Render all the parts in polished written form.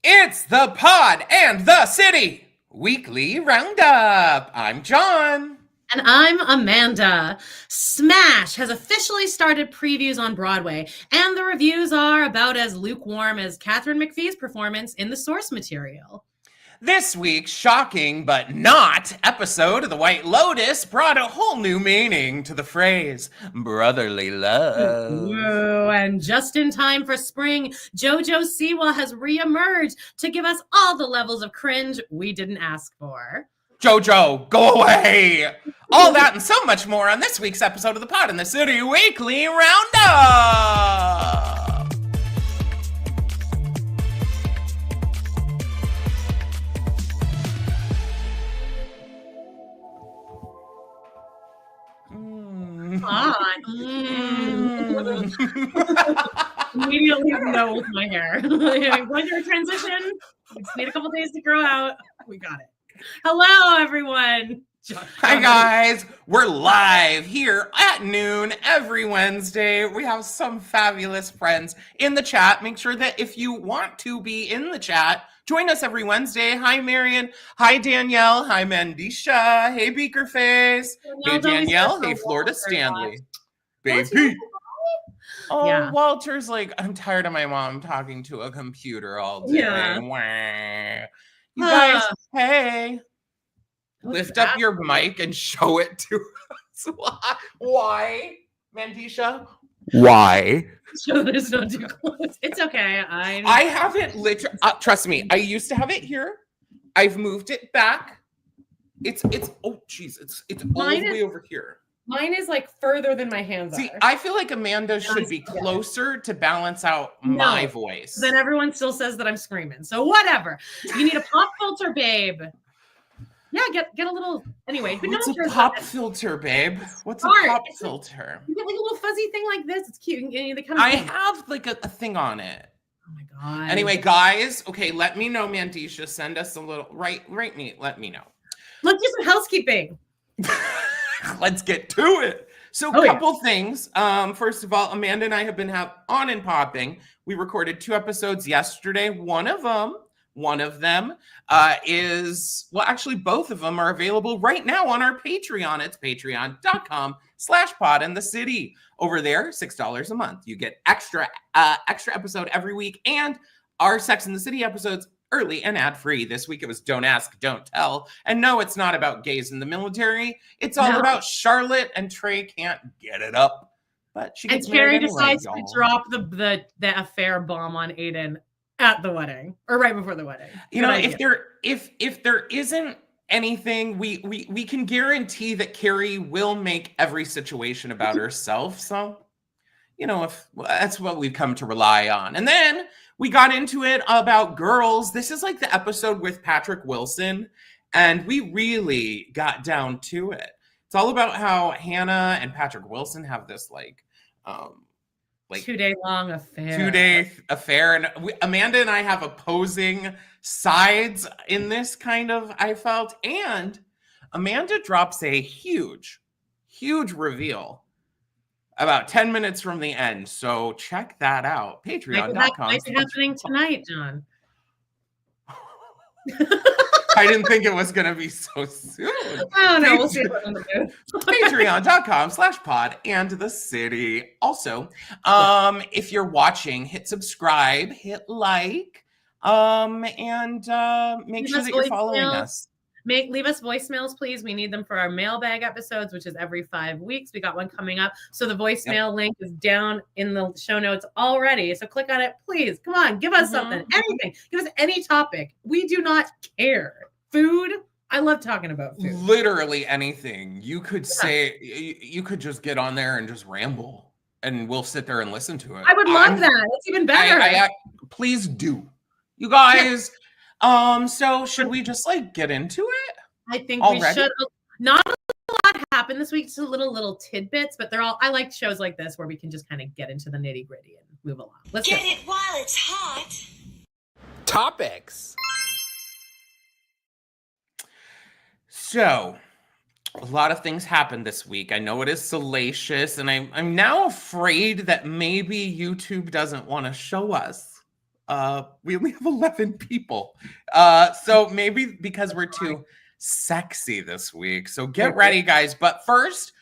It's the Pod and the City Weekly Roundup. I'm John. And I'm Amanda. Smash has officially started previews on Broadway, and the reviews are about as lukewarm as Katharine McPhee's performance in the source material. This week's shocking but not episode of the White Lotus brought a whole new meaning to the phrase brotherly love. Ooh, and just in time for spring, Jojo Siwa has reemerged to give us all the levels of cringe we didn't ask for. Jojo, go away! All that and so much more on this week's episode of the Pod in the City Weekly Roundup! Immediately no with my hair. Going through a transition. We just need a couple days to grow out. We got it. Hello, everyone. Hi, guys. We're live here at noon every Wednesday. We have some fabulous friends in the chat. Make sure that if you want to be in the chat, join us every Wednesday. Hi, Marion. Hi, Danielle. Hi, Mandisha. Hey, Beakerface. Hey, Danielle. Hey, Florida Stanley. Baby. Oh, yeah. Walter's like, I'm tired of my mom talking to a computer all day. Yeah. You guys, hey. Lift up your mic and show it to us. Why? Mandisha? Why? So there's no too close. It's okay. I haven't literally. Trust me. I used to have it here. I've moved it back. It's. Oh, jeez. It's all the way over here. Mine is like further than my hands are. I feel like Amanda should be closer to balance out my voice. Then everyone still says that I'm screaming. So whatever. You need a pop filter, babe. Yeah, get a little. Anyway, what's a pop filter, babe? What's a pop filter? You get like a little fuzzy thing like this. It's cute. They kind of. I have like a thing on it. Oh my god. Anyway, guys. Okay, let me know, Mandisha. Send us a little. Write me. Let me know. Let's do some housekeeping. Let's get to it. So a couple things. First of all, Amanda and I have been on and popping. We recorded 2 episodes yesterday. One of them is, well, actually both of them are available right now on our Patreon. It's patreon.com/pod in the city. Over there, $6 a month. You get extra episode every week, and our Sex in the City episodes early and ad-free. This week it was Don't Ask, Don't Tell. And no, it's not about gays in the military. It's all about Charlotte and Trey can't get it up. But she gets Carrie decides to drop the affair bomb on Aiden at the wedding, or right before the wedding. You know, if there isn't anything, we can guarantee that Carrie will make every situation about herself. So, you know, that's what we've come to rely on. And then we got into it about girls. This is like the episode with Patrick Wilson, and we really got down to it. It's all about how Hannah and Patrick Wilson have this like 2-day long affair. 2-day affair, and Amanda and I have opposing sides in this kind of. I felt, and Amanda drops a huge reveal about 10 minutes from the end. So check that out. Patreon.com. It's happening tonight, John. I didn't think it was going to be so soon. Oh, no. We'll see what I'm going to do. Patreon.com/pod and the city. Also, if you're watching, hit subscribe, hit like, and make sure that you're following us. Leave us voicemails, please. We need them for our mailbag episodes, which is every 5 weeks. We got one coming up. So the voicemail link is down in the show notes already. So click on it, please. Come on, give us something, anything. Give us any topic. We do not care. Food. I love talking about food. Literally anything. You could say, you could just get on there and just ramble, and we'll sit there and listen to it. I would love that. It's even better. Please do. You guys. So should we just like get into it? I think we should. Not a lot happened this week, just a little tidbits, but I like shows like this where we can just kind of get into the nitty-gritty and move along. Let's get it while it's hot. Topics. So a lot of things happened this week. I know it is salacious, and I'm now afraid that maybe YouTube doesn't want to show us we only have 11 people. So maybe because we're too sexy this week. So get ready, guys. But first,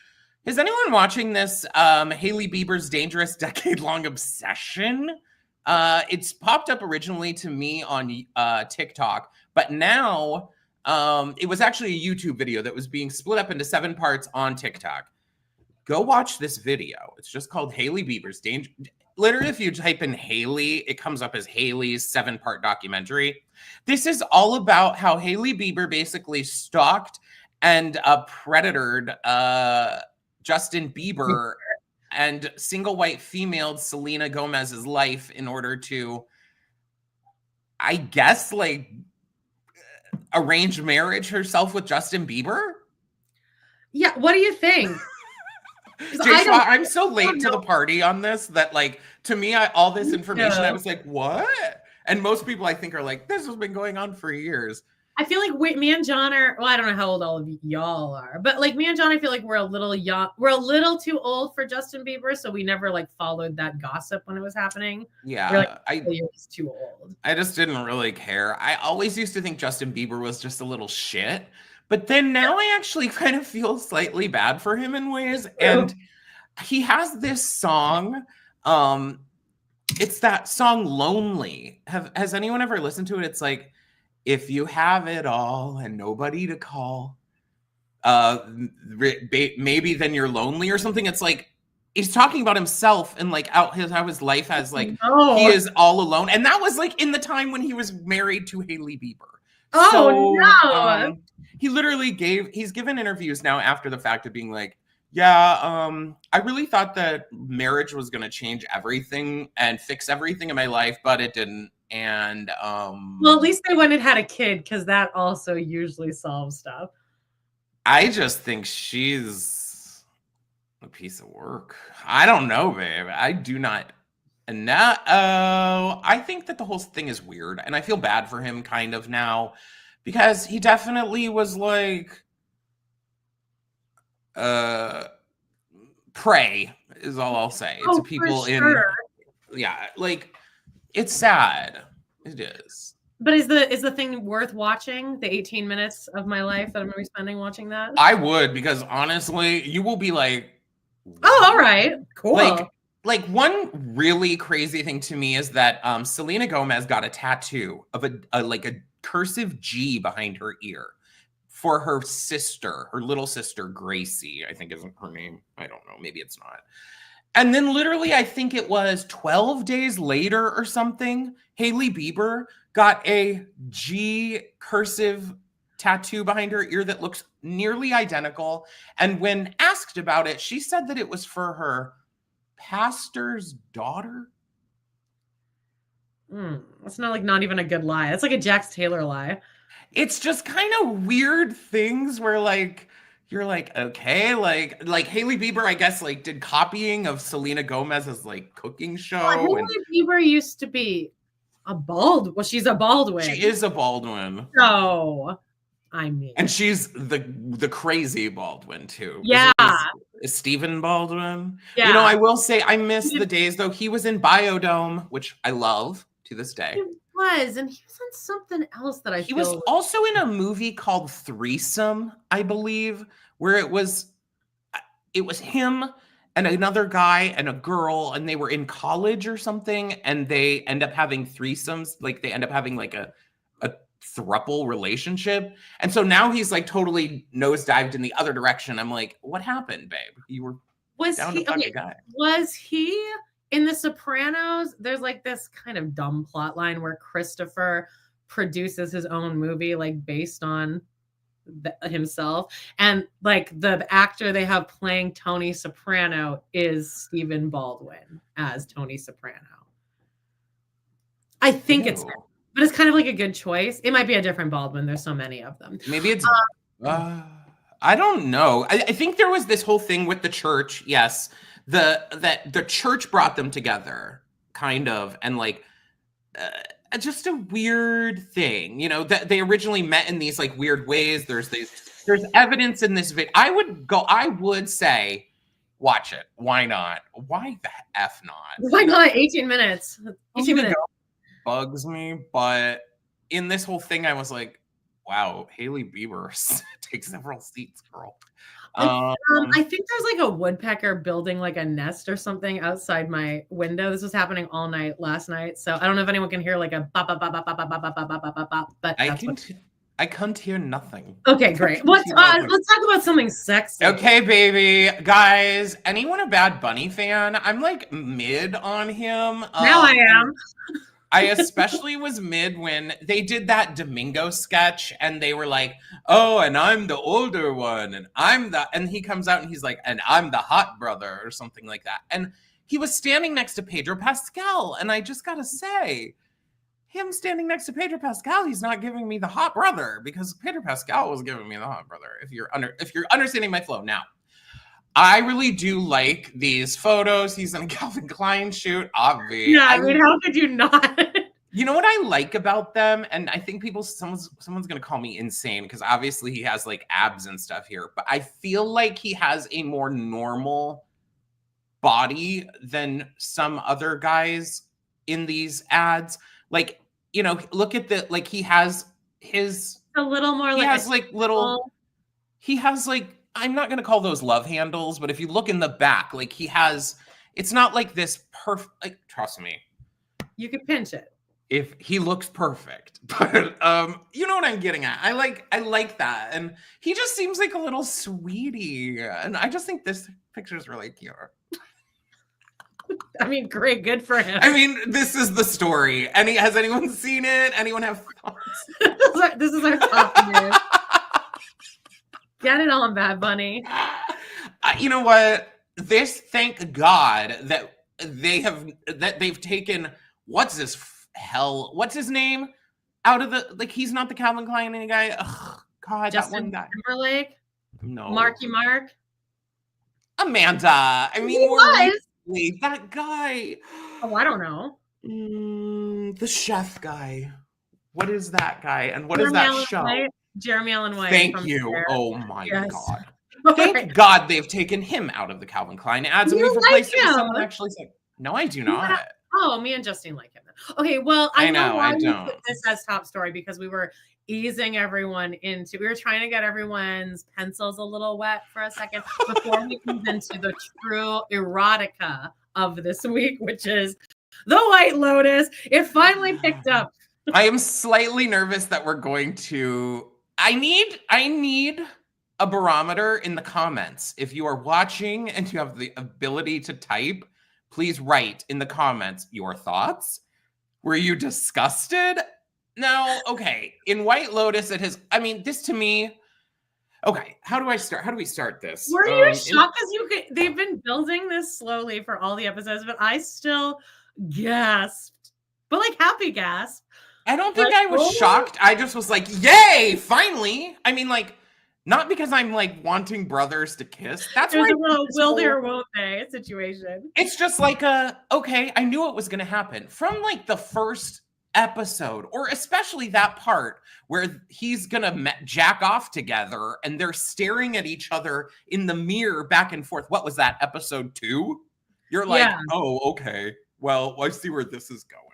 is anyone watching this Hailey Bieber's Dangerous Decade-Long Obsession? It's popped up originally to me on TikTok, but now it was actually a YouTube video that was being split up into 7 parts on TikTok. Go watch this video. It's just called Hailey Bieber's Danger. Literally, if you type in Hailey, it comes up as Hailey's 7-part documentary. This is all about how Hailey Bieber basically stalked and predatored Justin Bieber and single white female Selena Gomez's life in order to, I guess, like, arrange marriage herself with Justin Bieber. Yeah, what do you think? I'm so late to the party on this that, like, to me, all this information, I was like, what? And most people, I think, are like, this has been going on for years. I feel like me and John are, well, I don't know how old all of y'all are, but like me and John, I feel like we're a little young. We're a little too old for Justin Bieber, so we never like followed that gossip when it was happening. Yeah, we're like, he was too old. I just didn't really care. I always used to think Justin Bieber was just a little shit, but then now I actually kind of feel slightly bad for him in ways. And he has this song. It's that song "Lonely." Has anyone ever listened to it? It's like, if you have it all and nobody to call, maybe then you're lonely or something. It's like he's talking about himself and like how his life has like he is all alone. And that was like in the time when he was married to Hailey Bieber. He literally he's given interviews now after the fact of being like, yeah, I really thought that marriage was going to change everything and fix everything in my life, but it didn't. And well, at least they went and had a kid, because that also usually solves stuff. I just think she's a piece of work. I don't know, babe. I do not. I think that the whole thing is weird, and I feel bad for him kind of now, because he definitely was like prey is all I'll say to people yeah, like, it's sad. It is. But is the thing worth watching? The 18 minutes of my life that I'm going to be spending watching that? I would, because honestly, you will be like, oh, all right, cool. Like one really crazy thing to me is that Selena Gomez got a tattoo of a cursive G behind her ear for her sister, her little sister Gracie, I think isn't her name. I don't know, maybe it's not. And then literally, I think it was 12 days later or something, Hailey Bieber got a G cursive tattoo behind her ear that looks nearly identical. And when asked about it, she said that it was for her pastor's daughter. That's not even a good lie. It's like a Jax Taylor lie. It's just kind of weird things where like, you're like, okay, like Hailey Bieber, I guess, like did copying of Selena Gomez's like cooking show. Well, Hailey Bieber used to be she's a Baldwin. She is a Baldwin. So, I mean, and she's the crazy Baldwin too. Yeah, is Stephen Baldwin. Yeah, you know, I will say I miss the days though. He was in Biodome, which I love to this day. He was, and he was on something else that he was also in a movie called Threesome, I believe, where it was him and another guy and a girl, and they were in college or something, and they end up having threesomes, like they end up having like a throuple relationship. And so now he's like totally nosedived in the other direction. I'm like, what happened, babe? You were down to fuck a guy. Was he in The Sopranos? There's like this kind of dumb plot line where Christopher produces his own movie, like based on himself, and like the actor they have playing Tony Soprano is Stephen Baldwin as Tony Soprano. I think it's him, but it's kind of like a good choice. It might be a different Baldwin. There's so many of them. Maybe it's I don't know. I think there was this whole thing with the church. Yes, that the church brought them together, kind of, and like just a weird thing, you know, that they originally met in these like weird ways. There's evidence in this video. I would say watch it. Why not? Why the F not? Why not? 18 minutes. 18 minutes. bugs me, but in this whole thing, I was like, wow, Hailey Bieber takes several seats, girl. I think there's like a woodpecker building like a nest or something outside my window. This was happening all night last night, so I don't know if anyone can hear like a bop bop bop bop bop bop bop bop bop bop bop. But I can't hear nothing. Okay, great. Let's talk about something sexy. Okay, baby. Guys, anyone a Bad Bunny fan? I'm like mid on him. Now I am. I especially was mid when they did that Domingo sketch and they were like, oh, and I'm the older one and he comes out and he's like, and I'm the hot brother or something like that. And he was standing next to Pedro Pascal. And I just got to say, him standing next to Pedro Pascal, he's not giving me the hot brother because Pedro Pascal was giving me the hot brother. If you're understanding my flow now. I really do like these photos. He's in a Calvin Klein shoot, obviously. Yeah, I mean, how could you not? You know what I like about them? And I think someone's going to call me insane because obviously he has like abs and stuff here. But I feel like he has a more normal body than some other guys in these ads. Like, you know, look at he has a little more he has I'm not going to call those love handles, but if you look in the back, like it's not like this perfect, like, trust me. You could pinch it. If he looks perfect, but you know what I'm getting at. I like that. And he just seems like a little sweetie. And I just think this picture is really cute. I mean, great, good for him. I mean, this is the story. Has anyone seen it? Anyone have thoughts? This is our top news. Get it on, Bad Bunny. You know what? Thank God that they've taken what's his name out of the he's not the Calvin Klein guy. Ugh, God, Justin that one guy. Timberlake. No, Marky Mark. Amanda. I mean, that guy. Oh, I don't know. The chef guy. What is that guy? And what is that show? Jeremy Allen White. Thank you. Oh my God. Thank God they've taken him out of the Calvin Klein ads and we've replaced him with someone actually saying, no, I do not. Oh, me and Justine like him. Okay, well, I know why we put this as top story because we were easing everyone into, we were trying to get everyone's pencils a little wet for a second before we move into the true erotica of this week, which is the White Lotus. It finally picked up. I am slightly nervous that we're going to, I need a barometer in the comments. If you are watching and you have the ability to type, please write in the comments your thoughts. Were you disgusted? No, okay. In White Lotus, this to me, okay, how do we start this? Were you shocked? Because they've been building this slowly for all the episodes, but I still gasped. But happy gasp. I don't think I was shocked. I just was like, yay, finally. I mean, not because I'm wanting brothers to kiss. That's There's a little will they or won't they situation. It's just okay, I knew it was going to happen. From the first episode, or especially that part where he's going to jack off together and they're staring at each other in the mirror back and forth. What was that, episode 2? You're oh, okay. Well, I see where this is going.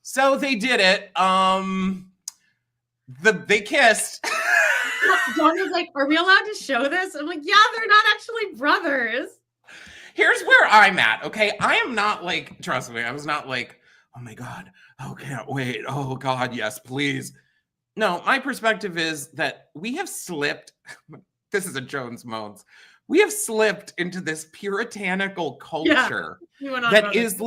So they did it. They kissed. John was like, are we allowed to show this? I'm like, yeah, they're not actually brothers. Here's where I'm at, okay? I am not trust me, I was not oh my God, oh, can't wait. Oh God, yes, please. No, my perspective is that we have slipped. This is a Jones Moans. We have slipped into this puritanical culture that is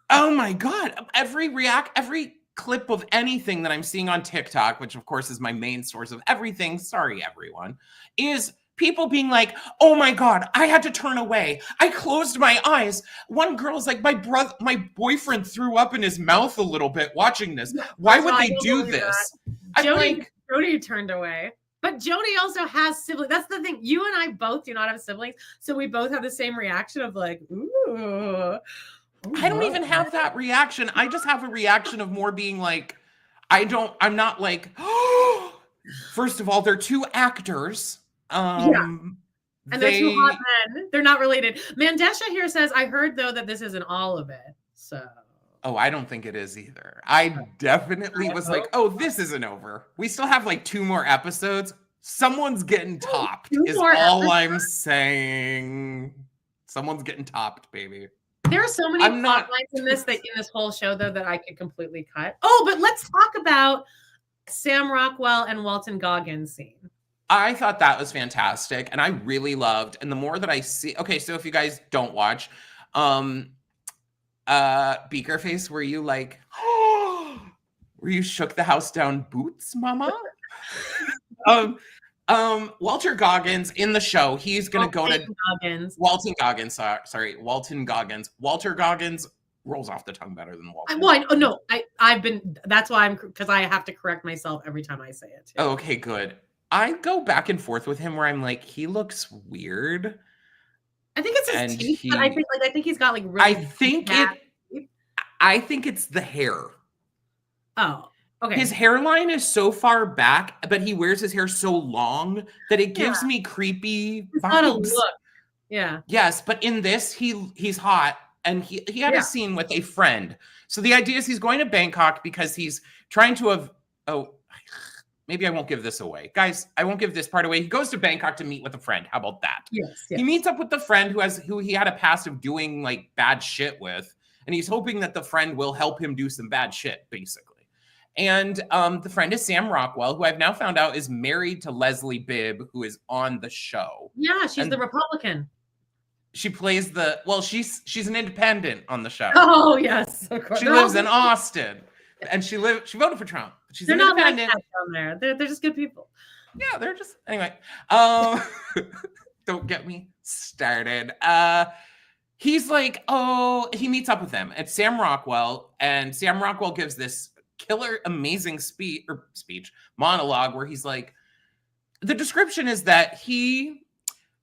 oh my God, every clip of anything that I'm seeing on TikTok, which of course is my main source of everything, sorry everyone, is people being oh my God, I had to turn away. I closed my eyes. One girl's my boyfriend threw up in his mouth a little bit watching this. Why would they do this? Jody turned away. But Jody also has siblings. That's the thing. You and I both do not have siblings. So we both have the same reaction of ooh. I don't even have that reaction. I just have a reaction of more being I'm not first of all, they're two actors. And they're two hot men. They're not related. Mandesha here says, I heard though that this isn't all of it. So Oh, I don't think it is either. I definitely was like, oh, this isn't over. We still have like 2 more episodes. Someone's getting topped, 2 is more all I'm saying. Someone's getting topped, baby. There are so many I'm plot not- lines in this whole show, though, that I could completely cut. Oh, but let's talk about Sam Rockwell and Walton Goggins scene. I thought that was fantastic, and I really loved. And the more that I see, okay, so if you guys don't watch, Beaker Face, were you like, were you shook the house down boots, mama? Walter Goggins in the show, he's gonna go to Goggins. Walton Goggins. Sorry, Walton Goggins. Walter Goggins rolls off the tongue better than Walter. I've been. That's why because I have to correct myself every time I say it. Too. Oh, okay, good. I go back and forth with him where I'm like, he looks weird. I think it's his teeth, but I think he's got like really. I think it's the hair. Oh. Okay. His hairline is so far back, but he wears his hair so long that it gives me creepy vibes. Not a look. Yeah. Yes, but in this, he's hot, and he had a scene with a friend. So the idea is he's going to Bangkok because he's trying to maybe I won't give this away. Guys, I won't give this part away. He goes to Bangkok to meet with a friend. How about that? Yes. He meets up with the friend who he had a past of doing like bad shit with, and he's hoping that the friend will help him do some bad shit, basically. And the friend is Sam Rockwell, who I've now found out is married to Leslie Bibb, who is on the show. Yeah, she's the Republican. She plays she's an independent on the show. Oh, yes, of course. She lives in Austin. And she voted for Trump. She's they're not like that down there. They're just good people. Yeah, they're just anyway. Don't get me started. He's like, he meets up with them. It's Sam Rockwell, and Sam Rockwell gives this killer, amazing monologue where he's like, the description is that he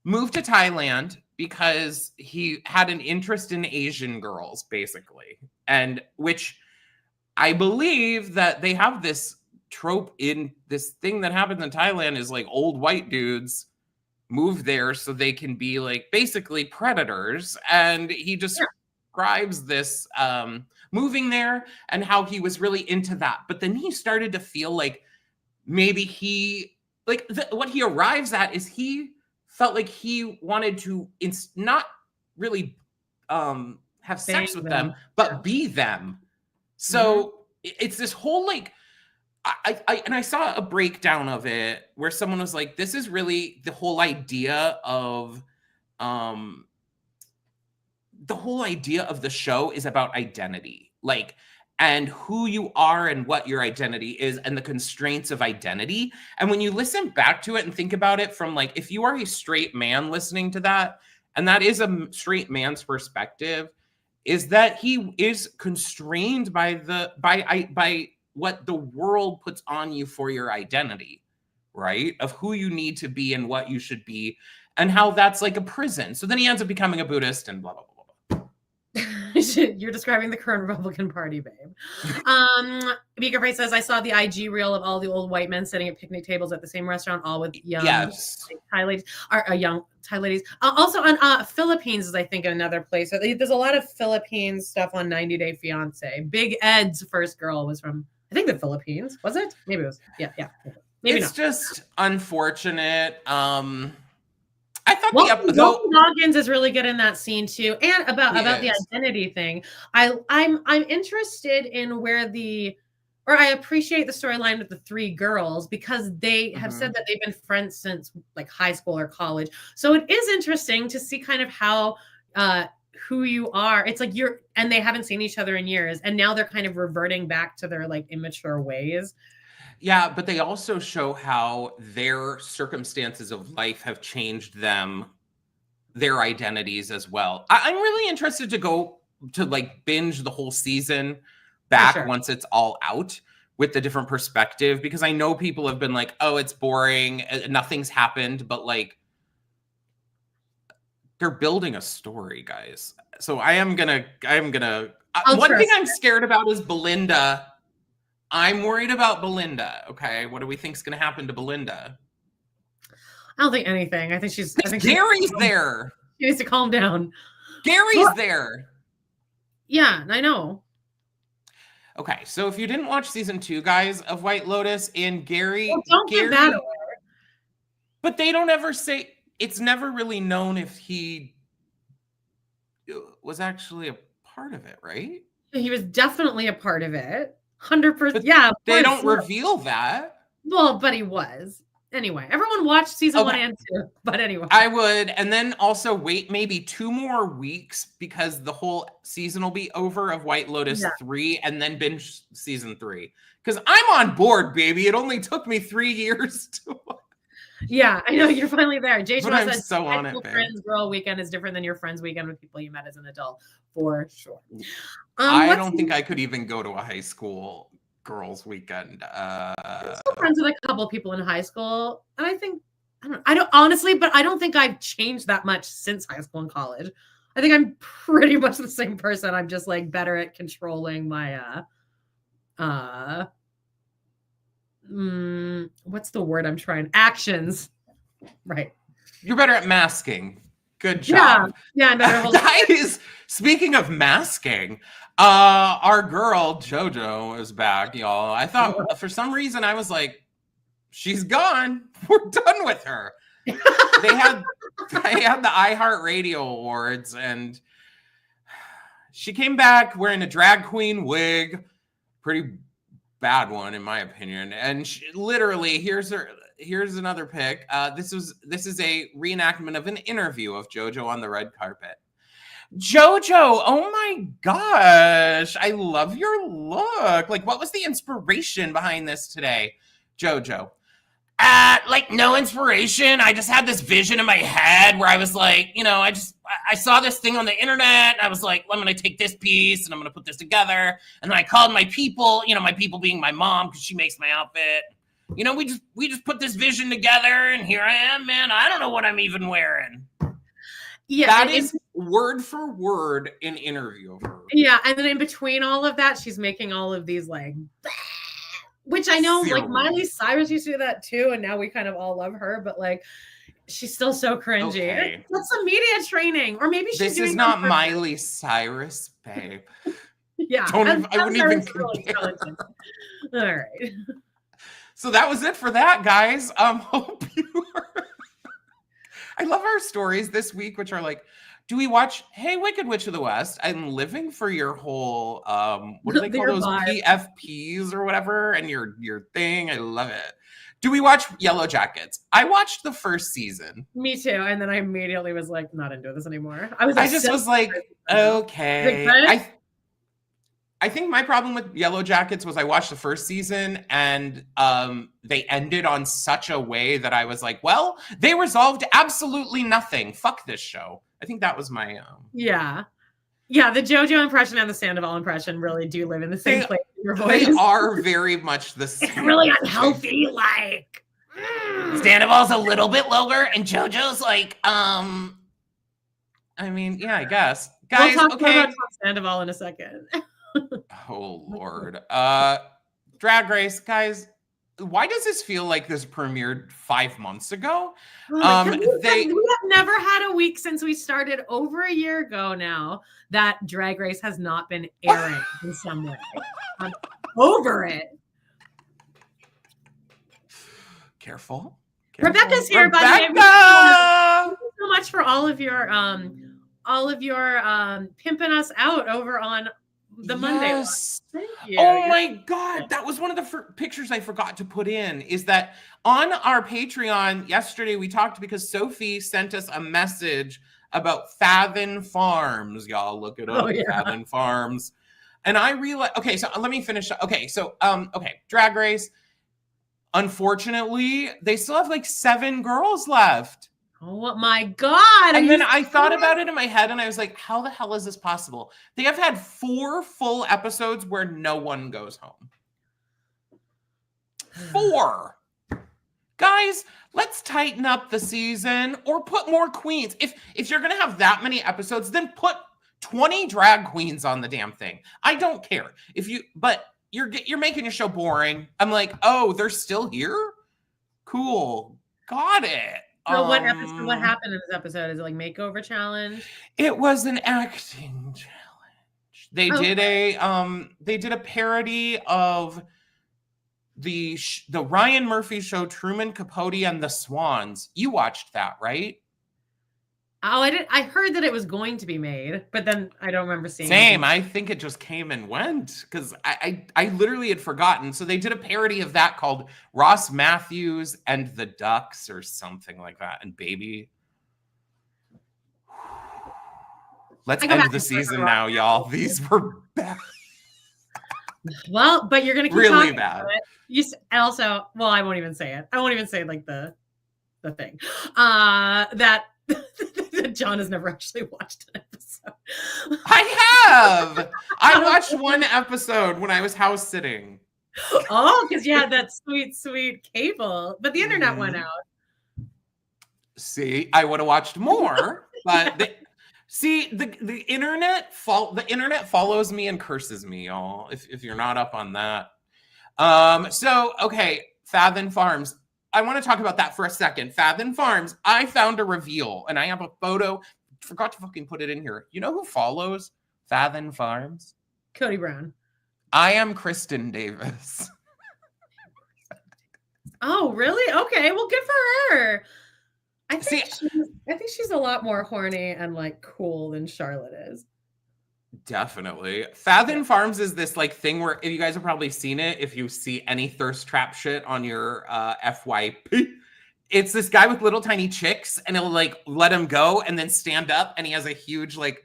moved to Thailand because he had an interest in Asian girls, basically, and which I believe that they have this trope in this thing that happens in Thailand is like old white dudes move there so they can be like basically predators. And he describes this moving there and how he was really into that. But then he started to feel like maybe what he arrives at is he felt like he wanted to not really have sex with them, but be them. So it's this whole like, I saw a breakdown of it where someone was like, this is really the whole idea of the show is about identity, like, and who you are and what your identity is and the constraints of identity. And when you listen back to it and think about it from like, if you are a straight man listening to that, and that is a straight man's perspective, is that he is constrained by what the world puts on you for your identity, right? Of who you need to be and what you should be, and how that's like a prison. So then he ends up becoming a Buddhist and blah, blah, blah, blah. You're describing the current Republican Party, babe. Beaker Face says, I saw the IG reel of all the old white men sitting at picnic tables at the same restaurant, all with young Thai ladies. Young Thai ladies. Also on Philippines is, I think, another place. There's a lot of Philippines stuff on 90 Day Fiance. Big Ed's first girl was from, I think, the Philippines. Was it? Maybe it was. Yeah. Maybe it's not. just unfortunate. I thought Walton Goggins is really good in that scene too, and about the identity thing. I'm interested in I appreciate the storyline with the 3 girls because they have said that they've been friends since like high school or college. So it is interesting to see kind of how who you are. It's like and they haven't seen each other in years, and now they're kind of reverting back to their like immature ways. Yeah, but they also show how their circumstances of life have changed their identities as well. I'm really interested to go to like binge the whole season back once it's all out with the different perspective, because I know people have been like, oh, it's boring, nothing's happened, but like they're building a story, guys. So one thing I'm scared about is Belinda. I'm worried about Belinda. Okay, what do we think's going to happen to Belinda? I don't think anything. I think Gary's there. She needs to calm down. Gary's there. Yeah, I know. Okay, so if you didn't watch season 2, guys, of White Lotus, and Gary, Well, don't give that away. but they don't ever say, it's never really known if he was actually a part of it, right? He was definitely a part of it. 100%. But yeah. they don't reveal that. Well, but he was. Anyway, everyone watched season 1 and 2. But anyway. I would. And then also wait maybe 2 more weeks because the whole season will be over of White Lotus 3 and then binge season 3. Because I'm on board, baby. It only took me 3 years to watch. Yeah, I know you're finally there. Jojo I'm says so on it, babe. Friends Girl Weekend is different than your friends weekend with people you met as an adult, for sure. I don't think I could even go to a high school girls' weekend. I'm still friends with a couple of people in high school, and I don't honestly, but I don't think I've changed that much since high school and college. I think I'm pretty much the same person. I'm just like better at controlling my what's the word I'm trying? Actions. Right. You're better at masking. Good job. Yeah, I'm better. Guys, speaking of masking, our girl Jojo is back, y'all. I thought for some reason I was like, she's gone. We're done with her. They had the iHeartradio Awards, and she came back wearing a drag queen wig, pretty bad one in my opinion. And she, literally, here's another pic. This is a reenactment of an interview of Jojo on the red carpet. Jojo, oh my gosh, I love your look. Like, what was the inspiration behind this today, Jojo? Like, no inspiration. I just had this vision in my head where I was like, I saw this thing on the internet. And I was like, well, I'm going to take this piece and I'm going to put this together. And then I called my people, my people being my mom, because she makes my outfit. We just put this vision together, and here I am, man. I don't know what I'm even wearing. Yeah, that is word for word an interview of her. Yeah, and then in between all of that, she's making all of these like, which I know, like Miley Cyrus used to do that too, and now we kind of all love her, but like, she's still so cringy. Okay. That's some media training, or maybe she's this doing is not Miley Cyrus, babe. Yeah, I wouldn't even compare. All right. So that was it for that, guys. Hope you are. I love our stories this week, which are like, do we watch Hey Wicked Witch of the West? I'm living for your whole what do they call those PFPs or whatever, and your thing. I love it. Do we watch Yellow Jackets? I watched the first season. Me too, and then I immediately was like, not into this anymore. I just was like, okay. I think my problem with Yellow Jackets was I watched the first season, and they ended on such a way that I was like, well, they resolved absolutely nothing. Fuck this show. I think that was my Yeah, the JoJo impression and the Sandoval impression really do live in the same place in your voice. They are very much the same. It's really unhealthy, like Sandoval's a little bit lower, and JoJo's like, I mean, yeah, I guess. Guys, we'll talk about Sandoval in a second. Oh Lord. Drag Race, guys. Why does this feel like this premiered 5 months ago? We have never had a week since we started over a year ago now that Drag Race has not been airing in some way. I'm over it. Careful. Rebecca's here, by the way. Thank you so much for all of your pimping us out over on the Monday one. Thank you. Oh my God. That was one of the pictures I forgot to put in, is that on our Patreon yesterday, we talked because Sophie sent us a message about Fathom Farms. Y'all look it up. Oh, yeah. Fathom Farms. And I realized, okay, so let me finish. Okay. So, Drag Race. Unfortunately, they still have like 7 girls left. Oh my God. And then I thought about it in my head and I was like, how the hell is this possible? They have had 4 full episodes where no one goes home. 4. Guys, let's tighten up the season or put more queens. If you're going to have that many episodes, then put 20 drag queens on the damn thing. I don't care. But you're making your show boring. I'm like, oh, they're still here? Cool. Got it. So what happened in this episode? Is it like makeover challenge? It was an acting challenge. They did a parody of the Ryan Murphy show Truman Capote and the Swans. You watched that, right? Oh, I did. I heard that it was going to be made, but then I don't remember seeing it. Same. I think it just came and went because I literally had forgotten. So they did a parody of that called Ross Matthews and the Ducks or something like that. And baby, let's end the season now, y'all. These were bad. Well, but you're gonna keep really talking bad. about it. You also, well, I won't even say it. I won't even say like the thing that John has never actually watched an episode. I have. I watched one episode when I was house sitting. Oh, because you had that sweet cable, but the internet went out. See, I would have watched more, but the internet follows me and curses me, y'all. If you're not up on that. So okay, Fathom Farms. I want to talk about that for a second. Fathom Farms. I found a reveal, and I have a photo. Forgot to fucking put it in here. You know who follows Fathom Farms? Cody Brown. I am Kristen Davis. Oh, really? Okay. Well, good for her. I think she's a lot more horny and like cool than Charlotte is. Definitely. Fathom Farms is this like thing where you guys have probably seen it if you see any thirst trap shit on your FYP. It's this guy with little tiny chicks and he'll like let him go and then stand up and he has a huge like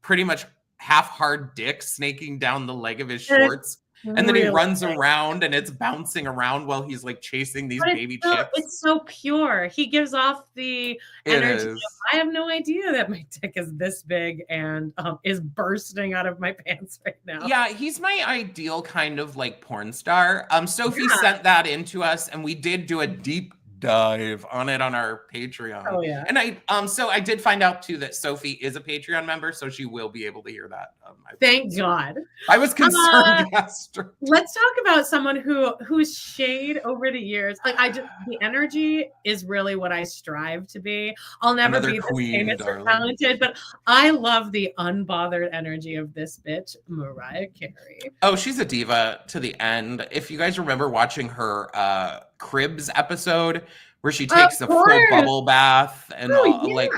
pretty much half hard dick snaking down the leg of his shorts. And then he runs around and it's bouncing around while he's like chasing these baby chicks. It's so pure. He gives off the energy. I have no idea that my dick is this big and is bursting out of my pants right now. Yeah, he's my ideal kind of like porn star. Sophie sent that in to us and we did do a deep dive on it on our Patreon. Oh yeah. And I did find out too that Sophie is a Patreon member, so she will be able to hear that. Thank God. I was concerned yesterday. Let's talk about someone who's shade over the years. Like the energy is really what I strive to be. I'll never be the famous or talented, but I love the unbothered energy of this bitch, Mariah Carey. Oh, she's a diva to the end. If you guys remember watching her Cribs episode where she takes a full bubble bath and like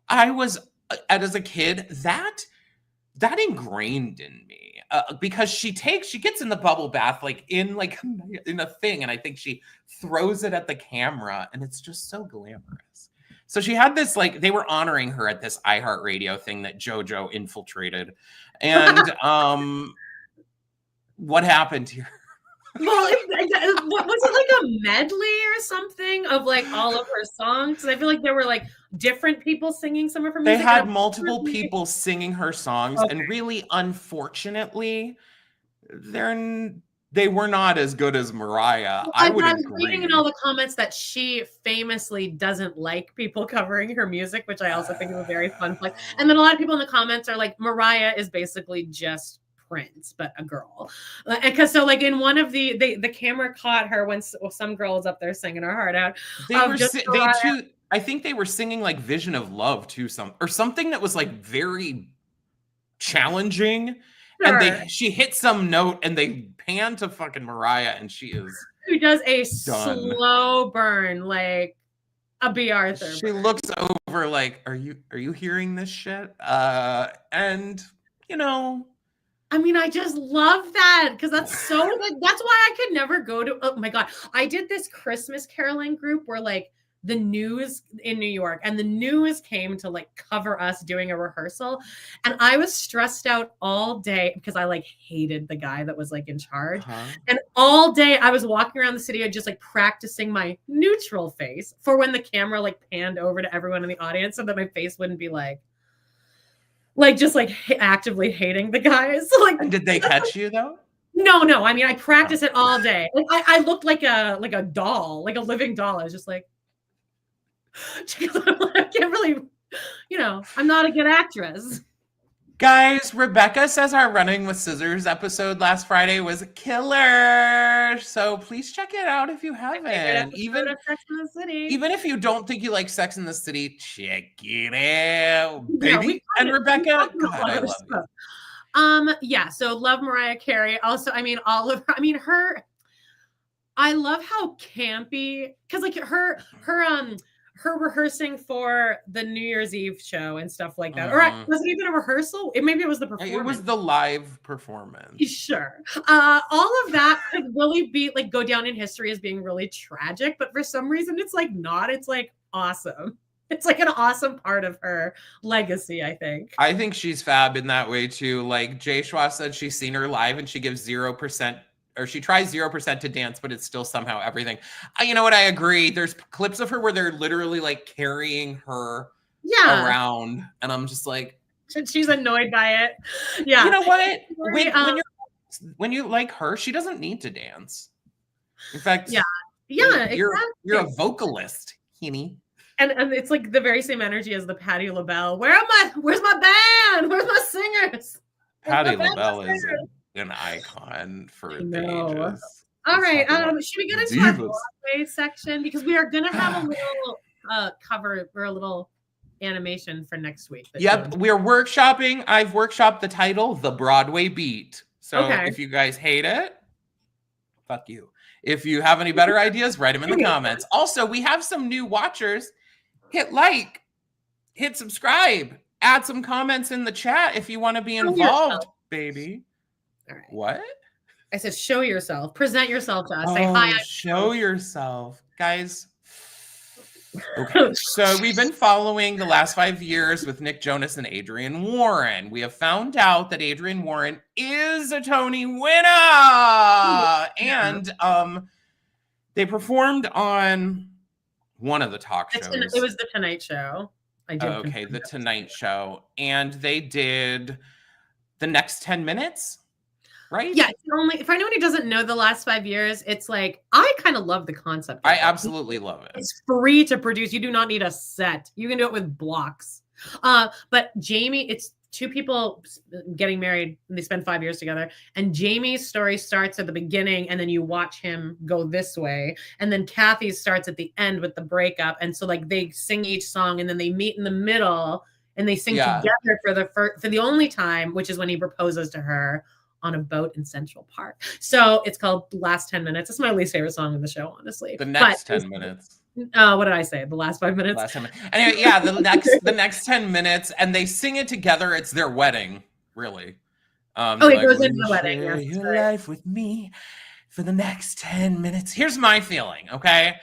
I was as a kid that ingrained in me because she gets in the bubble bath like in a thing and I think she throws it at the camera and it's just so glamorous. So she had this like they were honoring her at this iHeartradio thing that Jojo infiltrated and what happened here? Well, was it like a medley or something of like all of her songs? I feel like there were like different people singing some of her music. They had multiple people singing her songs, and really, unfortunately, they were not as good as Mariah. Well, I would agree. agree. Reading in all the comments that she famously doesn't like people covering her music, which I also think is a very fun flex. And then a lot of people in the comments are like, Mariah is basically just Prince, but a girl. Because so like in one of the camera caught her when some girl was up there singing her heart out. I think they were singing like Vision of Love too, something that was like very challenging. Sure. And she hit some note and they pan to fucking Mariah and she is who does a slow burn like a B. Arthur. She looks over like, are you hearing this shit? And you know, I mean, I just love that because that's so like that's why I could never go to. Oh my God, I did this Christmas caroling group where like the news in New York and the news came to like cover us doing a rehearsal, and I was stressed out all day because I like hated the guy that was like in charge, and all day I was walking around the city just like practicing my neutral face for when the camera like panned over to everyone in the audience so that my face wouldn't be like just like actively hating the guys. Like, and did they catch you though? No. I mean, I practice it all day. Like, I looked like a doll, like a living doll. I was just like, I can't really, I'm not a good actress. Guys, Rebecca says our Running with Scissors episode last Friday was a killer. So please check it out if you haven't. Even Sex in the City. Even if you don't think you like Sex in the City, check it out, baby. And Rebecca, God, I love you. Yeah, so love Mariah Carey. Also, I mean, all of her, I mean, I love how campy, because like her rehearsing for the New Year's Eve show and stuff like that. Or was it even a rehearsal? Maybe it was the performance. It was the live performance. Sure. All of that could really be like go down in history as being really tragic, but for some reason it's like not. It's like awesome. It's like an awesome part of her legacy, I think. I think she's fab in that way too. Like Jay Schwa said, she's seen her live and she gives 0%, or she tries 0% to dance, but it's still somehow everything. You know what? I agree. There's clips of her where they're literally like carrying her around, and I'm just like, she's annoyed by it. Yeah. You know what? When you like her, she doesn't need to dance. In fact, you're a vocalist, Henny. And it's like the very same energy as the Patti LaBelle. Where's my band? Where's my singers? Patti LaBelle is an icon for the ages. All right. Should we get into our Broadway section? Because we are going to have a little cover or a little animation for next week. Yep. We're workshopping. I've workshopped the title, The Broadway Beat. So if you guys hate it, fuck you. If you have any better ideas, write them in the comments. Also, we have some new watchers. Hit like, hit subscribe, add some comments in the chat if you want to be involved, baby. All right. What? I said show yourself. Present yourself to us. Say hi. Show yourself. Guys. Okay. So we've been following the last 5 years with Nick Jonas and Adrienne Warren. We have found out that Adrienne Warren is a Tony winner. And they performed on one of the talk shows. It was the Tonight Show. The Tonight Show. And they did the next 10 minutes, right? Yeah. For anyone who doesn't know the last 5 years, it's like, I kind of love the concept. I absolutely love it. It's free to produce. You do not need a set. You can do it with blocks. But Jamie, it's two people getting married and they spend 5 years together, and Jamie's story starts at the beginning and then you watch him go this way, and then Kathy's starts at the end with the breakup, and so like they sing each song and then they meet in the middle and they sing together for the only time, which is when he proposes to her on a boat in Central Park. So it's called Last 10 Minutes. It's my least favorite song in the show, honestly. The next 10 minutes. What did I say? The last 5 minutes? Last 10 minutes. Anyway, yeah, the next 10 minutes, and they sing it together. It's their wedding, really. It goes into the wedding. Share your life with me for the next 10 minutes. Here's my feeling, okay?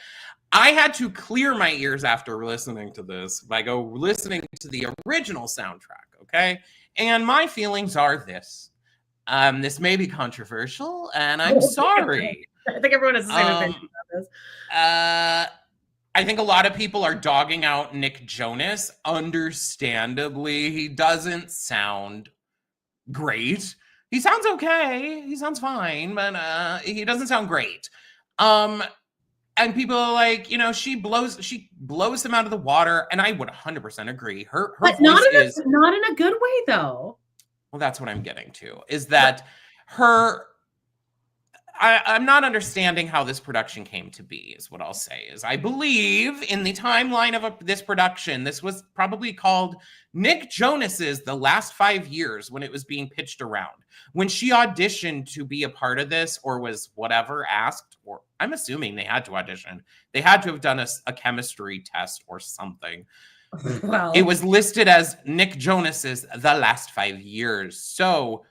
I had to clear my ears after listening to this by listening to the original soundtrack, okay? And my feelings are this. This may be controversial, and I'm sorry. I think everyone has the same opinion about this. I think a lot of people are dogging out Nick Jonas. Understandably, he doesn't sound great. He sounds okay. He sounds fine, but he doesn't sound great. And people are like, she blows him out of the water, and I would 100% agree. Her but not in a good way, though. Well, that's what I'm getting to. Is that I'm not understanding how this production came to be, is what I'll say. Is I believe in the timeline of this production, this was probably called Nick Jonas's The Last 5 Years when it was being pitched around. When she auditioned to be a part of this, or was whatever asked, or I'm assuming they had to audition. They had to have done a chemistry test or something. Well, it was listed as Nick Jonas's The Last 5 Years. So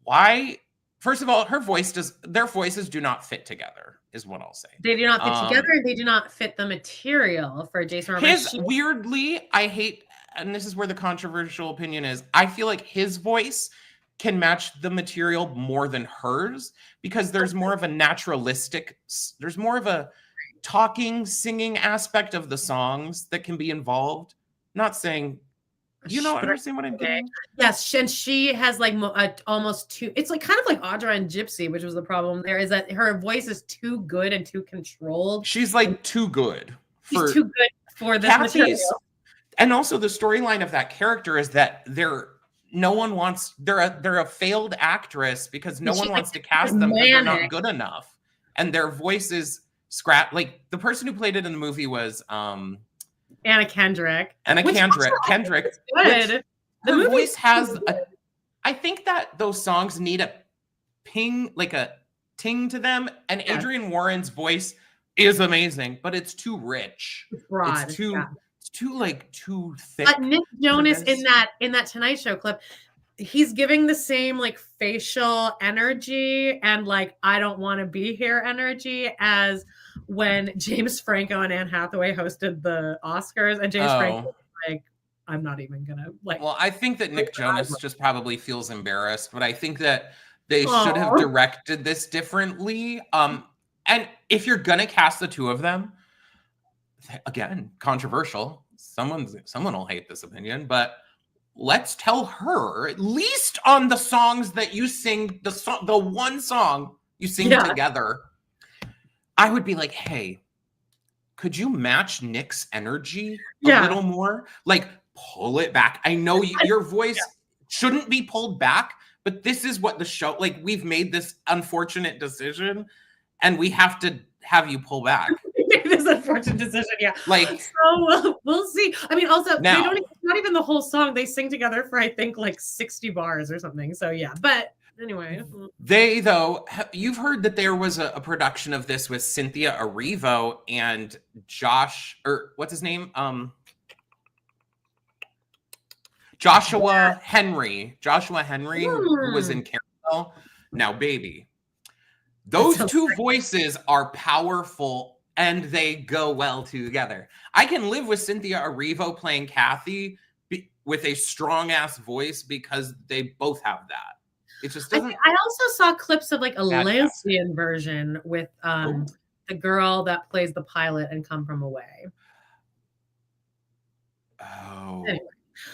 why? First of all, their voices do not fit together, is what I'll say. They do not fit together, and they do not fit the material for Jason Robards. Weirdly, I hate, and this is where the controversial opinion is, I feel like his voice can match the material more than hers, because there's more of a there's more of a talking, singing aspect of the songs that can be involved. Not saying, understand what I'm getting? Yes, and she has like almost too. It's like kind of like Audra and Gypsy, which was the problem there, is that her voice is too good and too controlled. She's like too good. She's too good for this material. And also the storyline of that character is that they're a failed actress because no one wants to cast them because they're not good enough. And their voices like the person who played it in the movie was Anna Kendrick. Kendrick. Good. The voice has I think that those songs need a ping, like a ting to them. And Adrienne Warren's voice is amazing, but it's too rich. It's broad. It's too too thick. But Nick Jonas in that Tonight Show clip, he's giving the same like facial energy and like I don't want to be here energy as when James Franco and Anne Hathaway hosted the Oscars, and James Franco was like, I'm not even gonna like. Well, I think that Nick Jonas just probably feels embarrassed, but I think that they should have directed this differently. And if you're gonna cast the two of them, again, controversial. Someone will hate this opinion, but let's tell her, at least on the songs that you sing, the one song you sing together, I would be like, hey, could you match Nick's energy a little more? Like, pull it back. I know your voice shouldn't be pulled back, but this is what the show, like, we've made this unfortunate decision and we have to have you pull back. This unfortunate decision, Like, so we'll see. I mean, also now, it's not even the whole song. They sing together for I think like 60 bars or something. So yeah, but anyway, you've heard that there was a production of this with Cynthia Erivo and Josh, or what's his name? Joshua Henry, who was in Carousel. Now, baby, those two voices are powerful and they go well together. I can live with Cynthia Erivo playing Kathy with a strong ass voice because they both have that. It just doesn't. I also saw clips of like a lesbian version with the girl that plays the pilot in Come From Away. Oh, anyway.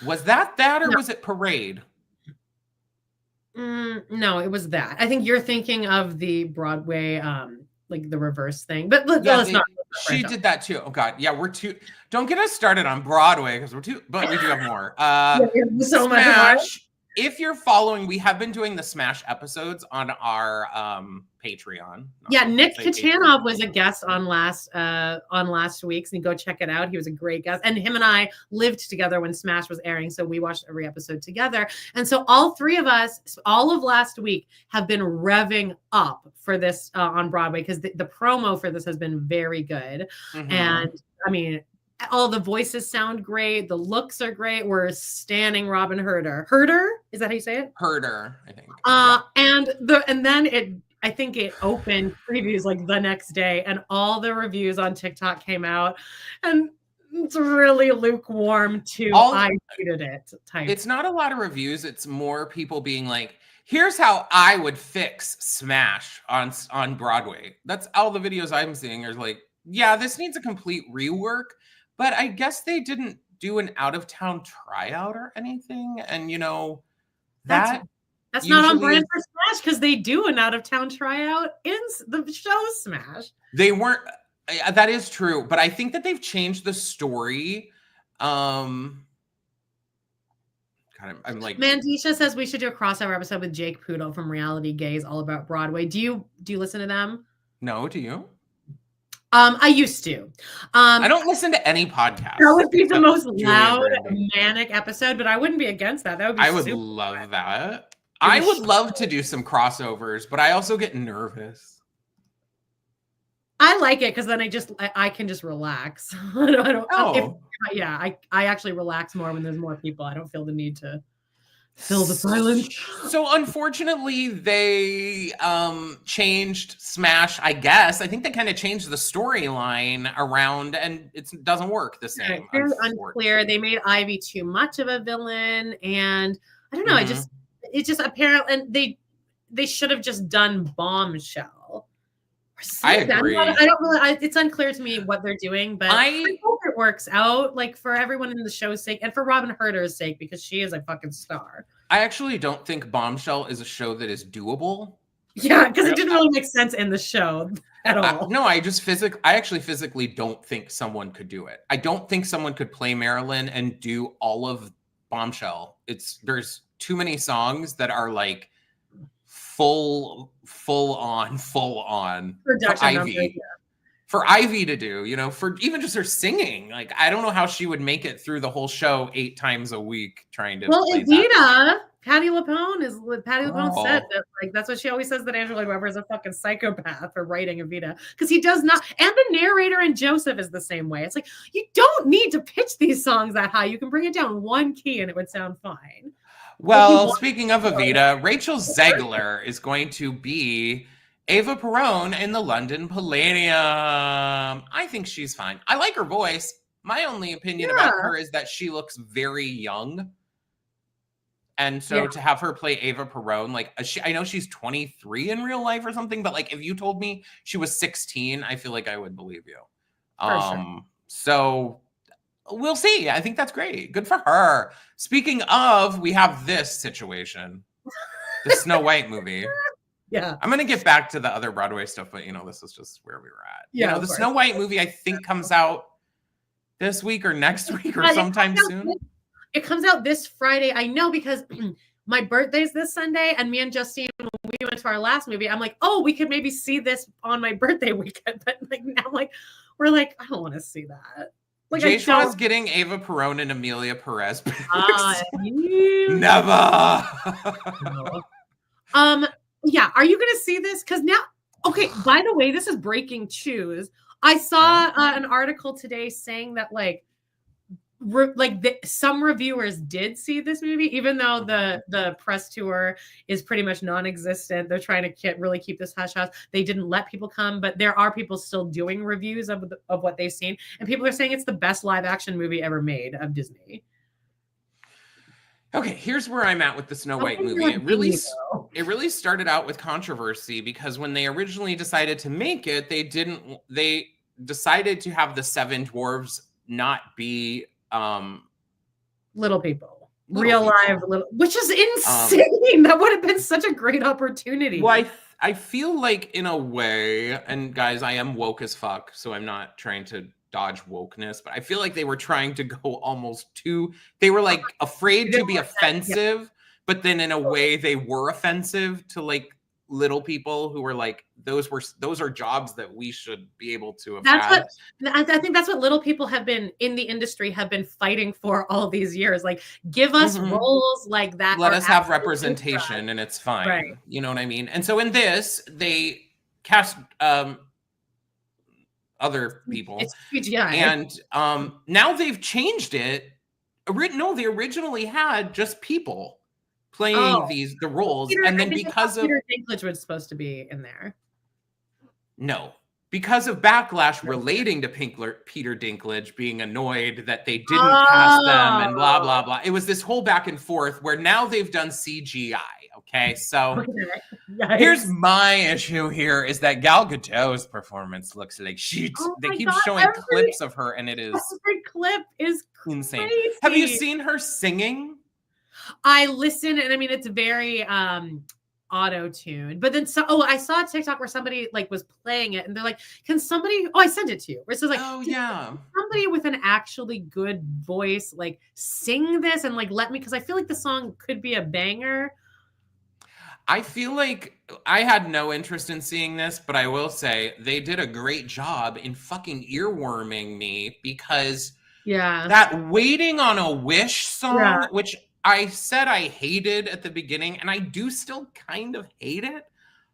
Was that or was it Parade? No, it was that. I think you're thinking of the Broadway, like the reverse thing. But let's not. She did that too. Oh God, yeah, we're too. Don't get us started on Broadway because we're too. But we do have more. So Smash. much. If you're following, we have been doing the Smash episodes on our Patreon. Nick Katanov was a guest on last week's, and go check it out. He was a great guest, and him and I lived together when Smash was airing, so we watched every episode together. And so all three of us, all of last week, have been revving up for this on Broadway because the promo for this has been very good. Mm-hmm. And I mean, all the voices sound great. The looks are great. We're standing Robin Herder. Herder? Is that how you say it? Herder, I think. And then I think it opened previews like the next day, and all the reviews on TikTok came out, and it's really lukewarm to I hated it type. It's not a lot of reviews. It's more people being like, here's how I would fix Smash on Broadway. That's all the videos I'm seeing are like, yeah, this needs a complete rework. But I guess they didn't do an out-of-town tryout or anything. And, that's not on brand for Smash because they do an out-of-town tryout in the show Smash. They weren't. That is true. But I think that they've changed the story. God, I'm like. Mandisha says we should do a crossover episode with Jake Poodle from Reality Gaze all about Broadway. Do you listen to them? No, do you? I used to. I don't listen to any podcast. That would be the most loud, manic episode, but I wouldn't be against that. That would be. I would love that. I would love to do some crossovers, but I also get nervous. I like it because then I can just relax. I actually relax more when there's more people. I don't feel the need to fill the silence. So unfortunately, they changed Smash, I guess. I think they kind of changed the storyline around, and it doesn't work the same. It's very unclear. They made Ivy too much of a villain, and I don't know. Mm-hmm. It's just apparently, and they should have just done Bombshell. I agree. I don't really. It's unclear to me what they're doing, but I hope it works out, like for everyone in the show's sake and for Robin Herder's sake, because she is a fucking star. I actually don't think Bombshell is a show that is doable. Yeah, because it didn't really make sense in the show at all. No, I actually physically don't think someone could do it. I don't think someone could play Marilyn and do all of Bombshell. There's too many songs that are like full on for Ivy. for Ivy to do, you know, for even just her singing. Like, I don't know how she would make it through the whole show 8 times a week trying to play Evita, that. Patty LuPone said that, like, that's what she always says, that Angela Weber is a fucking psychopath for writing Evita, because he does not. And the narrator in Joseph is the same way. It's like, you don't need to pitch these songs that high. You can bring it down 1 key and it would sound fine. Well, speaking of Evita, Rachel Ziegler is going to be Eva Perón in the London Palladium. I think she's fine. I like her voice. My only opinion about her is that she looks very young. And so to have her play Eva Perón, like, I know she's 23 in real life or something, but like, if you told me she was 16, I feel like I would believe you. Sure. So we'll see. I think that's great. Good for her. Speaking of, we have this situation, the Snow White movie. Yeah. I'm going to get back to the other Broadway stuff, but, you know, this is just where we were at. Yeah, you know, the Snow White movie, I think, comes out this week or next week or sometime soon. It comes out this Friday. I know, because my birthday's this Sunday, and me and Justine, when we went to our last movie, I'm like, oh, we could maybe see this on my birthday weekend. But like now, like, we're like, I don't want to see that. Like, Jay Shaw's getting Eva Perón and Amelia Perez. Never. Yeah. Are you gonna see this? Because now, okay. By the way, this is breaking news. I saw an article today saying that some reviewers did see this movie, even though the press tour is pretty much non-existent. They're trying to really keep this hush hush. They didn't let people come, but there are people still doing reviews of what they've seen, and people are saying it's the best live action movie ever made of Disney. Okay, here's where I'm at with the Snow White movie. It really started out with controversy because when they originally decided to make it, they decided to have the 7 dwarves not be little people, live little, which is insane. That would have been such a great opportunity. Well, I feel like, in a way, and guys, I am woke as fuck, so I'm not trying to dodge wokeness, but I feel like they were trying to go they were like afraid to be offensive, but then in a way they were offensive to like little people who were like, those are jobs that we should be able to have had. I think that's what little people have been in the industry have been fighting for all these years. Like, give us roles like that. Let us have representation, and it's fine. Right. You know what I mean? And so in this, they cast other people. It's CGI. And now they've changed it. No, they originally had just people playing the roles, and then because of Peter Dinklage was supposed to be in there. No, because of backlash relating to Peter Dinklage being annoyed that they didn't cast them and blah blah blah. It was this whole back and forth where now they've done CGI. Okay, so here's my issue here is that Gal Gadot's performance looks like they keep showing clips of her, and it is every clip is insane. Crazy. Have you seen her singing? I listen, and I mean, it's very auto-tuned. But then I saw a TikTok where somebody like was playing it, and they're like, can somebody, I sent it to you, where it says like, somebody with an actually good voice like sing this and like let me, because I feel like the song could be a banger. I feel like I had no interest in seeing this, but I will say they did a great job in fucking earworming me, because that Waiting on a Wish song, which I said I hated at the beginning, and I do still kind of hate it.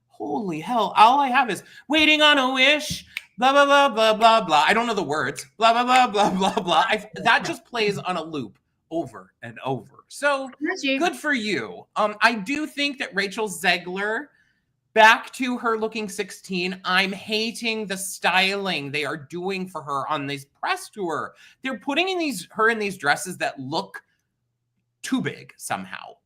Holy hell. All I have is waiting on a wish, blah, blah, blah, blah, blah, blah. I don't know the words. Blah, blah, blah, blah, blah, blah. That just plays on a loop over and over. So good for you. I do think that Rachel Ziegler, back to her looking 16, I'm hating the styling they are doing for her on this press tour. They're putting her in these dresses that look too big somehow.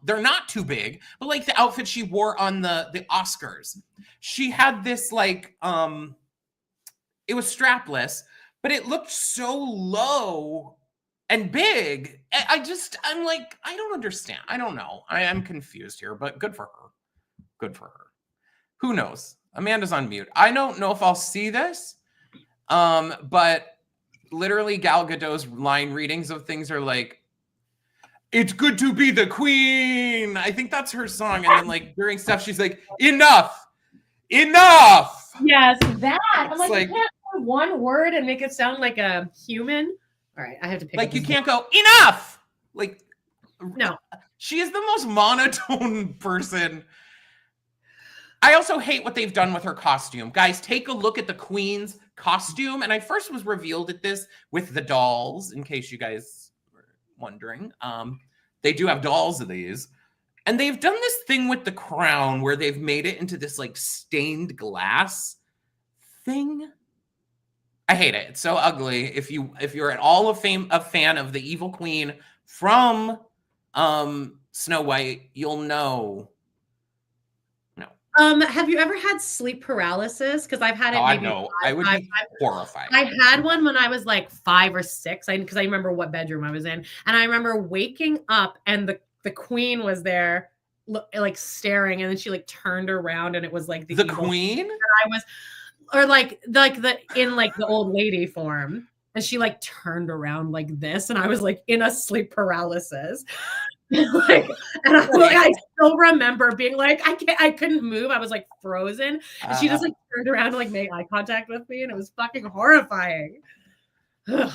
They're not too big, but like the outfit she wore on the Oscars, she had this like it was strapless, but it looked so low and big. I'm like, I don't understand. I don't know. I am confused here, but good for her. Good for her. Who knows? Amanda's on mute. I don't know if I'll see this, but literally Gal Gadot's line readings of things are like, it's good to be the queen. I think that's her song. And then like during stuff, she's like, enough. Yes, that. I'm like, one word and make it sound like a human. All right, I have to pick. Like you can't go enough. Like no. She is the most monotone person. I also hate what they've done with her costume. Guys, take a look at the Queen's costume. And I first was revealed at this with the dolls, in case you guys were wondering. They do have dolls of these. And they've done this thing with the crown where they've made it into this like stained glass thing. I hate it. It's so ugly. If you're at all a fan of the evil queen from Snow White, you'll know. No. Have you ever had sleep paralysis? Because I've had it. I know. I would be horrified. I had one when I was like 5 or 6. Because I remember what bedroom I was in, and I remember waking up and the queen was there, like staring, and then she like turned around, and it was like the queen. And I was, or like the in like the old lady form, and she like turned around like this, and I was like in a sleep paralysis. Like, and I still remember being like, I couldn't move. I was like frozen. And she just like turned around and like made eye contact with me, and it was fucking horrifying.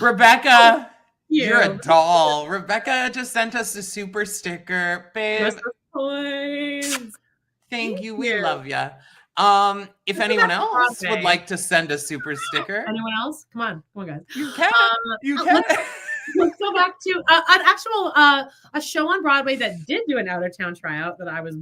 Rebecca, you're a doll. Rebecca just sent us a super sticker, babe. Thank you. We love ya. If anyone else would like to send a super sticker. Anyone else? Come on, guys. You can. You can. Let's go back to an actual a show on Broadway that did do an out of town tryout that I was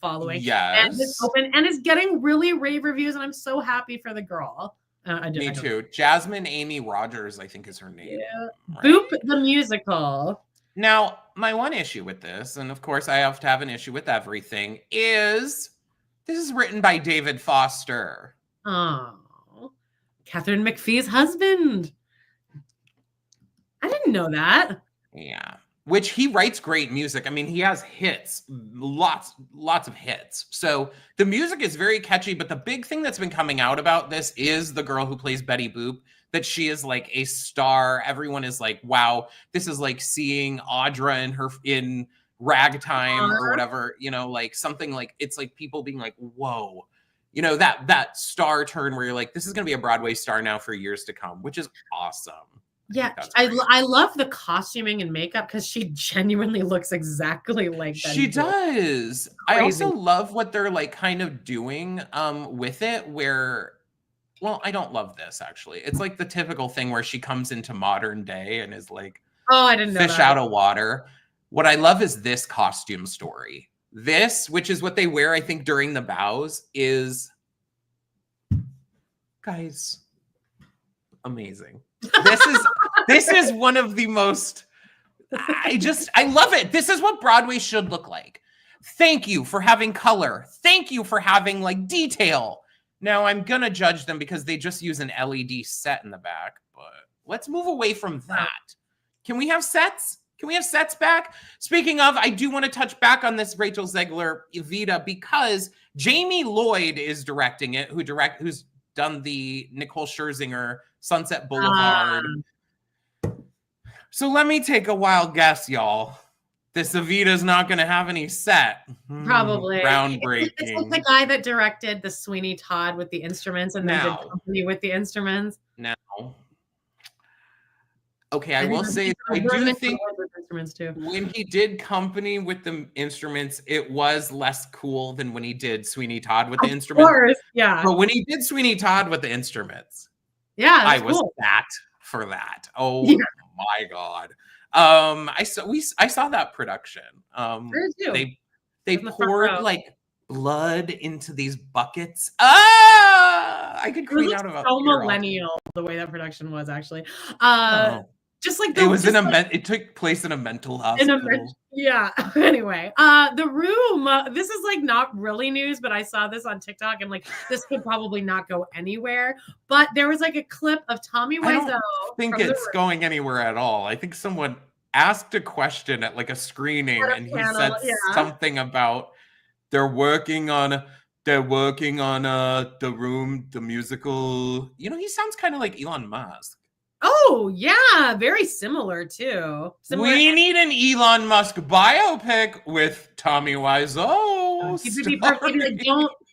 following. Yes, and it's open and is getting really rave reviews, and I'm so happy for the girl. Me too. Jasmine Amy Rogers, I think is her name. Yeah. Right? Boop the musical. Now, my one issue with this, and of course I have to have an issue with everything, is this is written by David Foster. Oh, Catherine McPhee's husband. I didn't know that. Yeah. Which he writes great music. I mean, he has hits, lots of hits. So the music is very catchy, but the big thing that's been coming out about this is the girl who plays Betty Boop, that she is like a star. Everyone is like, wow, this is like seeing Audra in Ragtime or whatever, like something like, it's like people being like, whoa, that star turn where you're like, this is going to be a Broadway star now for years to come, which is awesome. Yeah, I love the costuming and makeup because she genuinely looks exactly like that. She does. I also love what they're like kind of doing with it where, well, I don't love this actually. It's like the typical thing where she comes into modern day and is like, oh, I didn't know fish out of water. What I love is this costume story. This, which is what they wear, I think, during the bows, is, guys, amazing. This is one of the most, I love it. This is what Broadway should look like. Thank you for having color. Thank you for having like detail. Now I'm going to judge them because they just use an LED set in the back, but let's move away from that. Can we have sets? Can we have sets back? Speaking of, I do want to touch back on this Rachel Ziegler Evita because Jamie Lloyd is directing it, who's done the Nicole Scherzinger Sunset Boulevard. So let me take a wild guess, y'all. This Evita's not going to have any set. Probably. Groundbreaking. It's like the guy that directed the Sweeney Todd with the instruments and then did Company with the instruments. Now. Okay, I will say, I do think when he did Company with the instruments, it was less cool than when he did Sweeney Todd with the instruments. Of course, yeah. But when he did Sweeney Todd with the instruments, yeah, I was that for that. Oh my God. I saw that production. They poured like blood into these buckets. I could clean out of a so millennial the way that production was actually. Just like it took place in a mental hospital. Yeah. Anyway, the room. This is like not really news, but I saw this on TikTok and like this could probably not go anywhere. But there was like a clip of Tommy Wiseau. I don't think it's going anywhere at all. I think someone asked a question at like a screening, and he said something about they're working on the room, the musical. He sounds kind of like Elon Musk. Oh, yeah. Very similar, too. We need an Elon Musk biopic with Tommy Wiseau.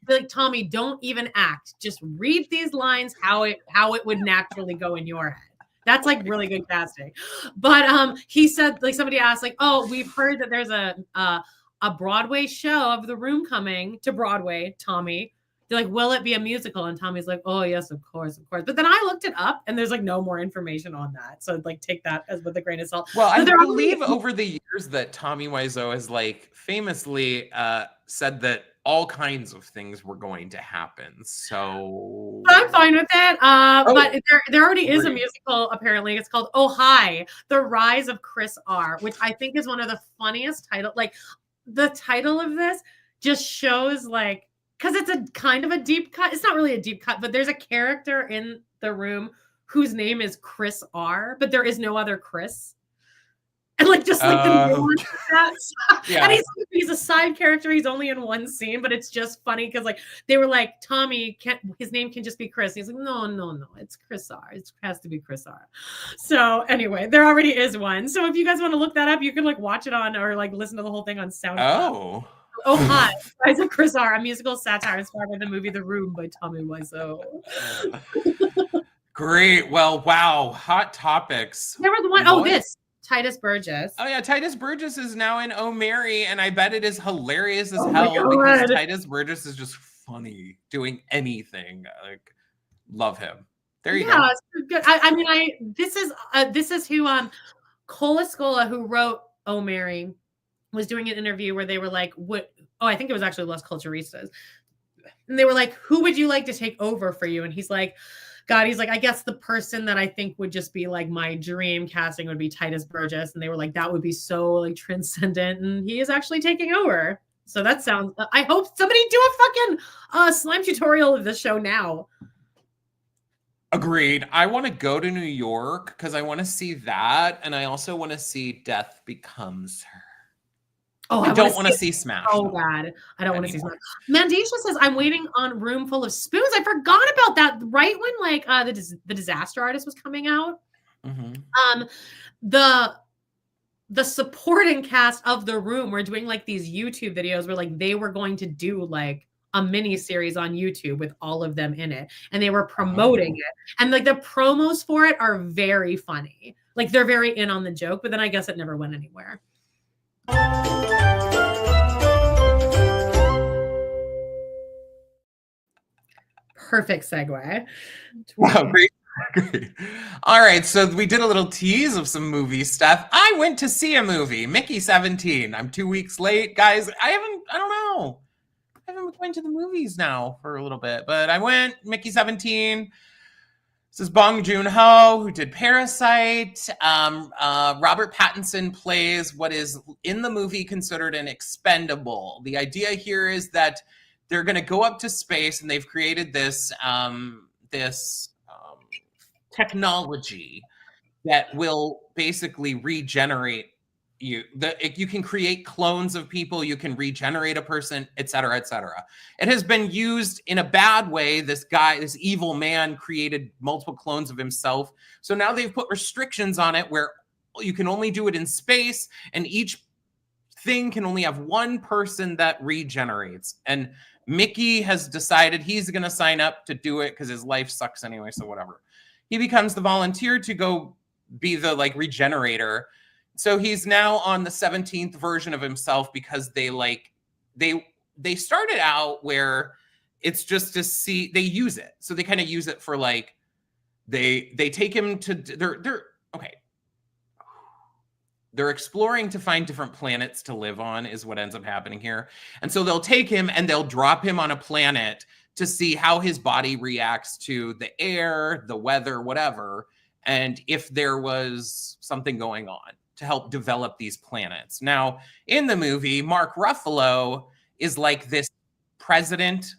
be like, Tommy, don't even act. Just read these lines how it would naturally go in your head. That's like really good casting. But he said, like, somebody asked, like, oh, we've heard that there's a Broadway show of The Room coming to Broadway, Tommy. They're like, will it be a musical? And Tommy's like, oh, yes, of course, of course. But then I looked it up and there's like no more information on that. So like take that as with a grain of salt. Well, I But believe over the years that Tommy Wiseau has like famously said that all kinds of things were going to happen. So I'm fine with it. But there already is a musical, apparently. It's called Oh Hi, The Rise of Chris R, which I think is one of the funniest titles. Like the title of this just shows like, because it's a kind of a deep cut. It's not really a deep cut, but there's a character in the room whose name is Chris R, but there is no other Chris. And like just like the nuance of that. Yeah. And he's a side character. He's only in one scene, but it's just funny because like they were like, Tommy his name can just be Chris. And he's like, no, it's Chris R. It has to be Chris R. So anyway, there already is one. So if you guys want to look that up, you can like watch it on or like listen to the whole thing on SoundCloud. Oh Hi, Rise of Chris R, a musical satire inspired by the movie The Room by Tommy Wiseau. Great. Well, wow. Hot topics. There was one. Oh, this. Titus Burgess. Oh, yeah. Titus Burgess is now in Oh Mary, and I bet it is hilarious as hell because Titus Burgess is just funny doing anything. Like, love him. There you go. Yeah, it's good. I mean, this is who Cola Scola, who wrote Oh Mary, was doing an interview where they were like, I think it was actually Las Culturistas. And they were like, who would you like to take over for you? And he's like, I guess the person that I think would just be like my dream casting would be Titus Burgess. And they were like, that would be so like transcendent. And he is actually taking over. So that sounds, I hope somebody do a fucking slime tutorial of this show now. Agreed. I want to go to New York because I want to see that. And I also want to see Death Becomes Her. Oh, I don't want to see Smash. Oh, God. I don't want to see Smash. Mandisha says, I'm waiting on Room Full of Spoons. I forgot about that right when like the Disaster Artist was coming out. Mm-hmm. The supporting cast of The Room were doing like these YouTube videos where like they were going to do like a mini series on YouTube with all of them in it. And they were promoting it. And like the promos for it are very funny. Like they're very in on the joke, but then I guess it never went anywhere. Perfect segue. Wow, great. All right, so we did a little tease of some movie stuff. I went to see a movie, Mickey 17. I'm 2 weeks late, guys. I don't know. I haven't been going to the movies now for a little bit, but I went, Mickey 17. This is Bong Joon-ho, who did Parasite. Robert Pattinson plays what is in the movie considered an expendable. The idea here is that they're going to go up to space, and they've created this technology that will basically regenerate you. You can create clones of people, you can regenerate a person, et cetera, et cetera. It has been used in a bad way. This evil man created multiple clones of himself. So now they've put restrictions on it where you can only do it in space, and each thing can only have one person that regenerates. And Mickey has decided he's going to sign up to do it because his life sucks anyway, so whatever. He becomes the volunteer to go be the like regenerator. So he's now on the 17th version of himself because they started out where it's just to see, they use it. So they kind of use it for like, they take him to, they're exploring to find different planets to live on is what ends up happening here. And so they'll take him and they'll drop him on a planet to see how his body reacts to the air, the weather, whatever. And if there was something going on to help develop these planets. Now, in the movie, Mark Ruffalo is like this president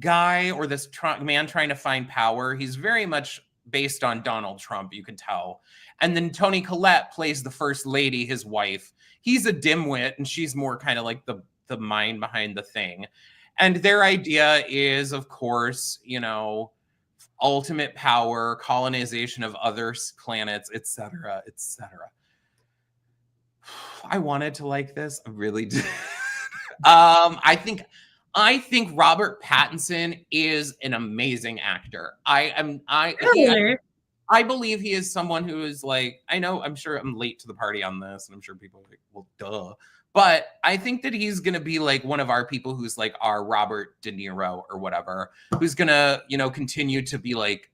guy or this man trying to find power. He's very much based on Donald Trump, you can tell. And then Toni Collette plays the first lady, his wife. He's a dimwit, and she's more kind of like the mind behind the thing. And their idea is, of course, ultimate power, colonization of other planets, et cetera, et cetera. I wanted to like this. I really did. I think I think Robert Pattinson is an amazing actor. Really? I believe he is someone who is like, I'm sure I'm late to the party on this, and I'm sure people are like, well, duh. But I think that he's going to be like one of our people who's like our Robert De Niro or whatever, who's going to, continue to be like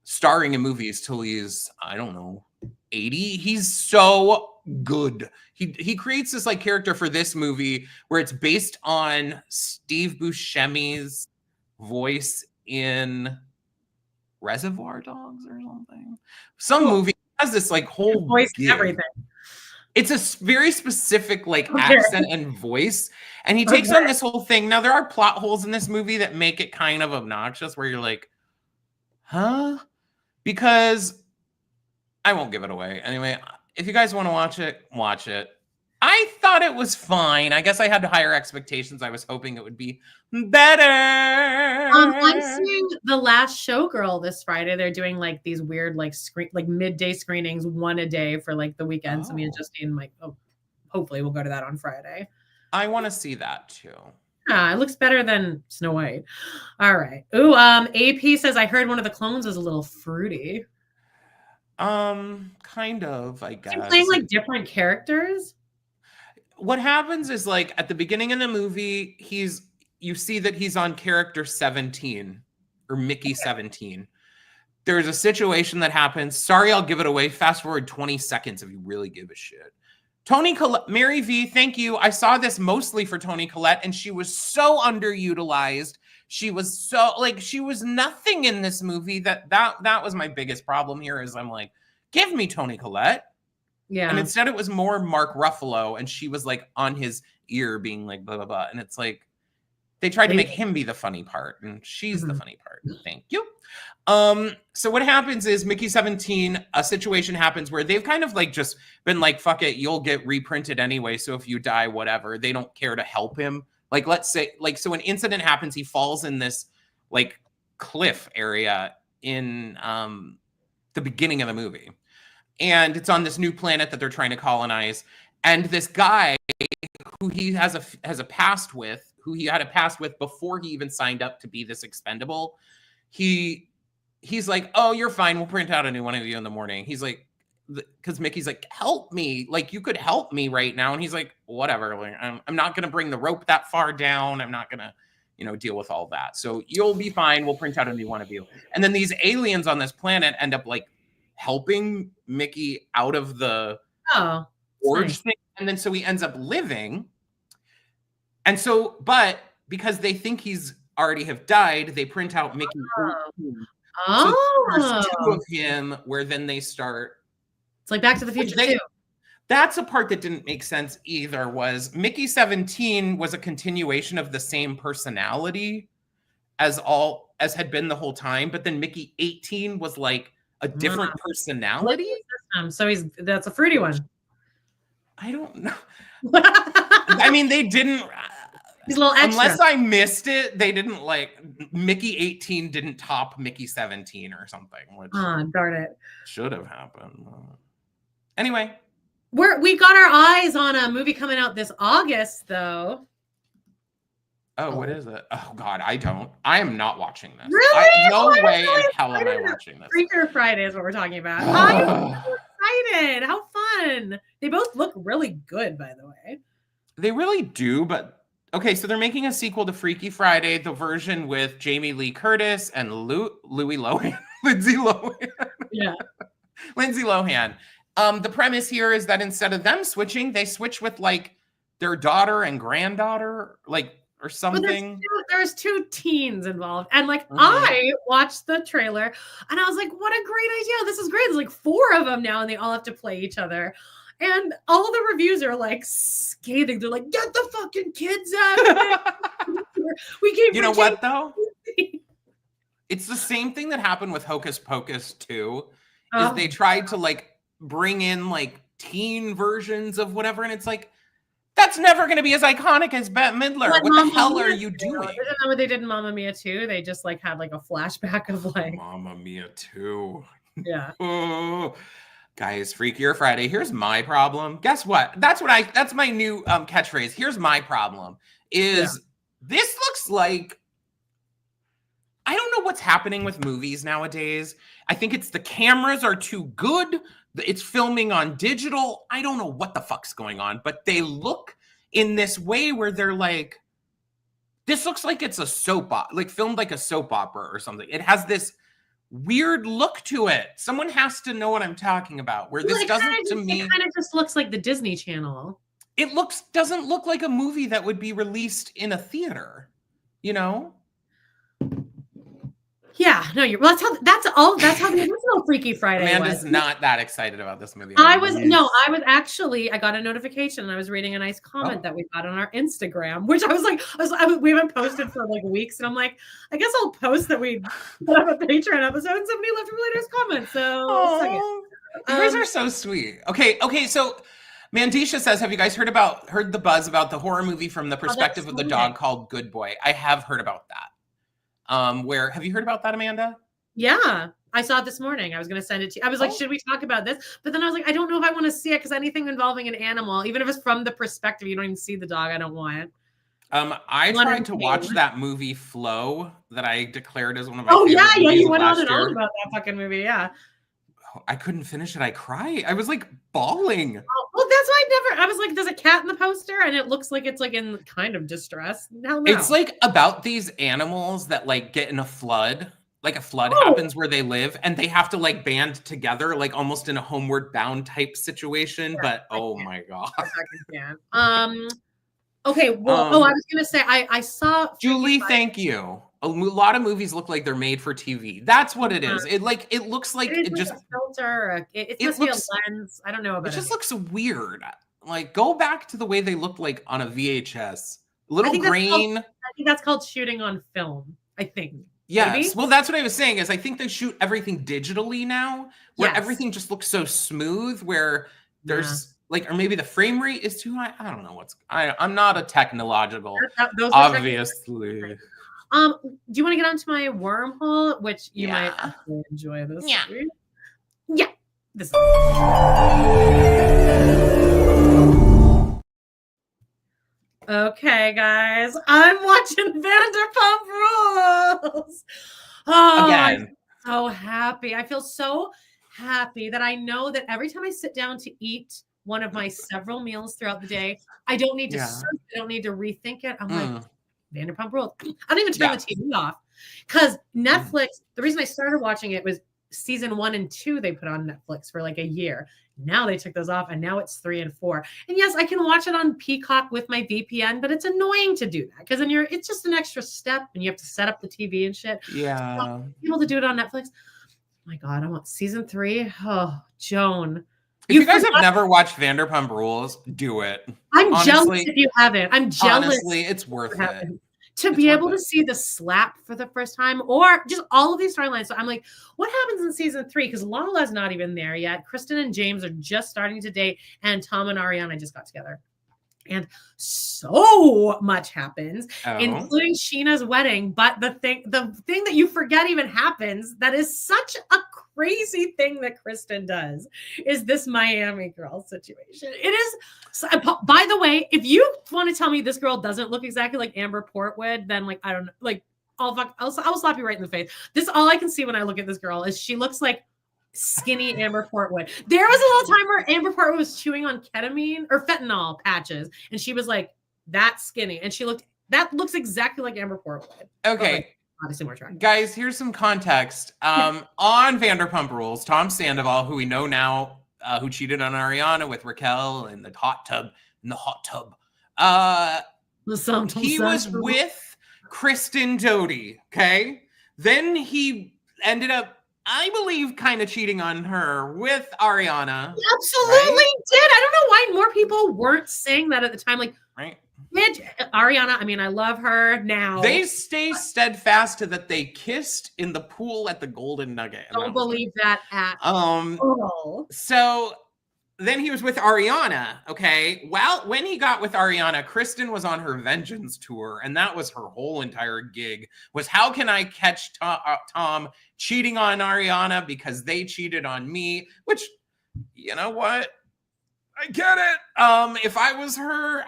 starring in movies till he's, I don't know, 80. He's so good. He creates this like character for this movie where it's based on Steve Buscemi's voice in Reservoir Dogs or something. Some movie has this like whole voice and everything. It's a very specific like accent and voice, and he takes on this whole thing. Now there are plot holes in this movie that make it kind of obnoxious, where you're like, huh? Because I won't give it away. Anyway, if you guys want to watch it, watch it. I thought it was fine. I guess I had higher expectations. I was hoping it would be better. I'm seeing The Last Showgirl this Friday. They're doing like these weird like midday screenings, one a day for like the weekend. So me and Justine like, hopefully we'll go to that on Friday. I want to see that too. It looks better than Snow White. All right. Ooh, AP says I heard one of the clones was a little fruity. Kind of, I guess. They're playing like different characters. What happens is like at the beginning of the movie, you see that he's on character 17 or Mickey 17. There's a situation that happens. Sorry, I'll give it away. Fast forward 20 seconds if you really give a shit. Toni Collette, Mary V, thank you. I saw this mostly for Toni Collette, and she was so underutilized. She was nothing in this movie. That was my biggest problem here is I'm like, give me Toni Collette. Yeah. And instead it was more Mark Ruffalo, and she was like on his ear being like blah, blah, blah. And it's like, they tried to make him be the funny part, and she's the funny part. Thank you. So what happens is Mickey 17, a situation happens where they've kind of like just been like, fuck it, you'll get reprinted anyway. So if you die, whatever, they don't care to help him. Like, let's say, like, so an incident happens, he falls in this like cliff area in the beginning of the movie. And it's on this new planet that they're trying to colonize. And this guy who he has a past with, who he had a past with before he even signed up to be this expendable, he's like, oh, you're fine. We'll print out a new one of you in the morning. He's like, because Mickey's like, help me. Like, you could help me right now. And he's like, whatever. Like, I'm not going to bring the rope that far down. I'm not going to, deal with all that. So you'll be fine. We'll print out a new one of you. And then these aliens on this planet end up like helping Mickey out of the orge thing. And then so he ends up living. And so, but because they think he's already have died, they print out Mickey. So there's two of him where then they start. It's like Back to the Future too. That's a part that didn't make sense either, was Mickey 17 was a continuation of the same personality as had been the whole time. But then Mickey 18 was like a different personality. So that's a fruity one. I don't know. I mean, they didn't. He's a little extra. Unless I missed it, they didn't like Mickey 18 didn't top Mickey 17 or something. Which darn it. Should have happened. Anyway. We got our eyes on a movie coming out this August, though. Oh, what is it? Oh, God, I am not watching this. Really? No way in hell am I watching this. Freakier Friday is what we're talking about. I'm so excited. How fun. They both look really good, by the way. They really do, but okay, so they're making a sequel to Freaky Friday, the version with Jamie Lee Curtis and Louis Lohan. Lindsay Lohan. Yeah. Lindsay Lohan. The premise here is that instead of them switching, they switch with like their daughter and granddaughter, like, or something. There's two teens involved. And like, I watched the trailer and I was like, what a great idea. This is great. There's like 4 of them now and they all have to play each other. And all the reviews are like scathing. They're like, get the fucking kids out of it. We gave You know what though? It's the same thing that happened with Hocus Pocus 2. Is they tried to like bring in like teen versions of whatever, and it's like, that's never going to be as iconic as Bette Midler. What the hell are you doing? Isn't that what they did in Mamma Mia 2? They just like had like a flashback of like Mamma Mia 2. Yeah. Oh, guys, Freakier Friday. Here's my problem. Guess what? That's my new catchphrase. Here's my problem. Is This looks like, I don't know what's happening with movies nowadays. I think it's the cameras are too good. It's filming on digital. I don't know what the fuck's going on, but they look in this way where they're like, this looks like it's a soap opera, like filmed like a soap opera or something. It has this weird look to it. Someone has to know what I'm talking about. Where this doesn't, to me, it kind of just looks like the Disney Channel. It doesn't look like a movie that would be released in a theater, you know? Yeah, no, that's how the original Freaky Friday Amanda's was. not that excited about this movie. I got a notification and I was reading a nice comment that we got on our Instagram, which we haven't posted for like weeks, and I'm like, I guess I'll post that we put up a Patreon episode, and somebody left a really nice comment. So you guys are so sweet. Okay, so Mandisha says, have you guys heard the buzz about the horror movie from the perspective of the dog called Good Boy? I have heard about that. Have you heard about that, Amanda? Yeah, I saw it this morning. I was going to send it to you. I was like, should we talk about this? But then I was like, I don't know if I want to see it because anything involving an animal, even if it's from the perspective, you don't even see the dog. I don't want it. I tried to watch that movie Flow that I declared as one of my favorite movies you went on and year. on about that fucking movie, yeah. I couldn't finish it. I cried. I was like bawling. Oh, well, that's why I was like, there's a cat in the poster and it looks like it's like in kind of distress. No. It's like about these animals that like get in a flood. Like a flood happens where they live and they have to like band together, like almost in a Homeward Bound type situation. Yeah, but my God. Okay, well, I was gonna say I saw Julie, thank you. A lot of movies look like they're made for TV. That's what it is. It looks like it just a filter. It must be a lens. I don't know about it. It just looks weird. Like go back to the way they looked like on a VHS. A little grain. I think that's called shooting on film. I think. Yes. Maybe? Well, that's what I was saying is I think they shoot everything digitally now, where everything just looks so smooth. Where there's or maybe the frame rate is too high. I don't know I'm not a technological. Obviously. Do you want to get onto my wormhole, which you might enjoy this? Yeah. This. Okay, guys, I'm watching Vanderpump Rules. Again, I'm so happy. I feel so happy that I know that every time I sit down to eat one of my several meals throughout the day, I don't need to search. I don't need to rethink it. I'm like, Vanderpump Rules. I don't even turn the TV off because Netflix. The reason I started watching it was season 1 and 2 they put on Netflix for like a year. Now they took those off, and now it's 3 and 4. And yes, I can watch it on Peacock with my VPN, but it's annoying to do that because then it's just an extra step, and you have to set up the TV and shit. Yeah, so, able to do it on Netflix. Oh my God, I want season 3. Oh, Joan. If you guys have never watched Vanderpump Rules, do it. I'm jealous if you haven't. I'm jealous. Honestly, it's worth it. To be able to see the slap for the first time or just all of these storylines. So I'm like, what happens in season 3? Because Lala's not even there yet. Kristen and James are just starting to date, and Tom and Ariana just got together. And so much happens, including Sheena's wedding. But the thing that you forget even happens, that is such a crazy thing that Kristen does, is this Miami girl situation. It is. By the way, if you want to tell me this girl doesn't look exactly like Amber Portwood, then I don't know. I'll slap you right in the face. All I can see when I look at this girl is she looks like skinny Amber Portwood. There was a little time where Amber Portwood was chewing on ketamine or fentanyl patches, and she was like that skinny, and that looks exactly like Amber Portwood. Okay. Obviously more attractive. Guys, here's some context. On Vanderpump Rules, Tom Sandoval, who we know now, who cheated on Ariana with Raquel in the hot tub, he was with Kristen Doty, okay? Then he ended up, I believe, kind of cheating on her with Ariana. He absolutely did. I don't know why more people weren't saying that at the time. Ariana, I mean, I love her now. They stay steadfast to that they kissed in the pool at the Golden Nugget. Don't believe that at all. So then he was with Ariana, okay? Well, when he got with Ariana, Kristen was on her vengeance tour, and that was her whole entire gig, was how can I catch Tom cheating on Ariana because they cheated on me, which, you know what? I get it. If I was her,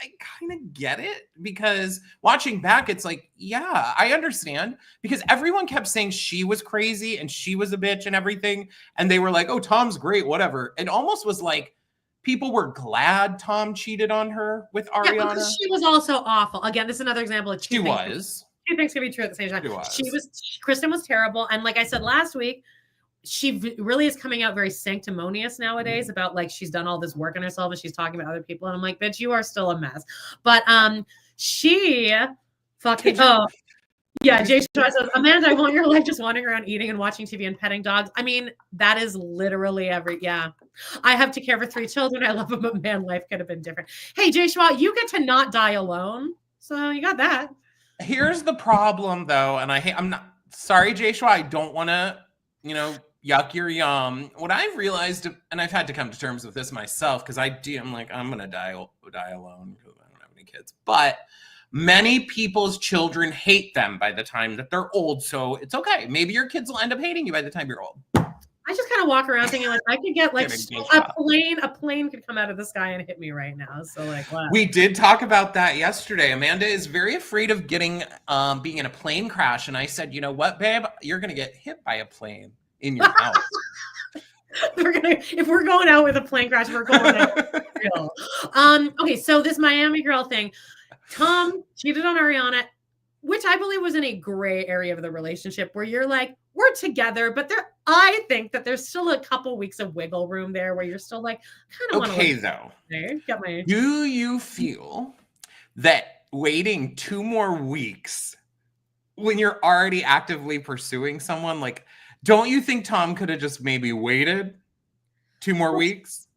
I kind of get it, because watching back, it's like, yeah, I understand, because everyone kept saying she was crazy and she was a bitch and everything. And they were like, oh, Tom's great, whatever. It almost was like people were glad Tom cheated on her with Ariana. Yeah, because she was also awful. Again, this is another example of She was. Two things can be true at the same time. She was. Kristen was terrible. And like I said last week, she really is coming out very sanctimonious nowadays about like she's done all this work on herself and she's talking about other people. And I'm like, bitch, you are still a mess. But she fucking yeah, Jay Shaw says, Amanda, I want your life just wandering around eating and watching TV and petting dogs. I mean, that is literally I have to care for 3 children. I love them, but man, life could have been different. Hey, Jay Shaw, you get to not die alone. So you got that. Here's the problem though, and I'm not sorry, Jay Shaw, I don't want to, yuck your yum. What I've realized, and I've had to come to terms with this myself, because I'm like, I'm gonna die alone because I don't have any kids. But many people's children hate them by the time that they're old, so it's okay. Maybe your kids will end up hating you by the time you're old. I just kind of walk around thinking like I could get like a plane could come out of the sky and hit me right now. So like, what? We did talk about that yesterday. Amanda is very afraid of getting being in a plane crash, and I said, you know what, babe, you're gonna get hit by a plane in your house. If we're going out with a plane crash, we're going out. Okay, so this Miami girl thing, Tom cheated on Ariana, which I believe was in a gray area of the relationship where you're like, we're together, but I think that there's still a couple weeks of wiggle room there where you're still like, kind of want to. Okay, though. Do you feel that waiting 2 more weeks when you're already actively pursuing someone, like, don't you think Tom could have just maybe waited 2 more weeks?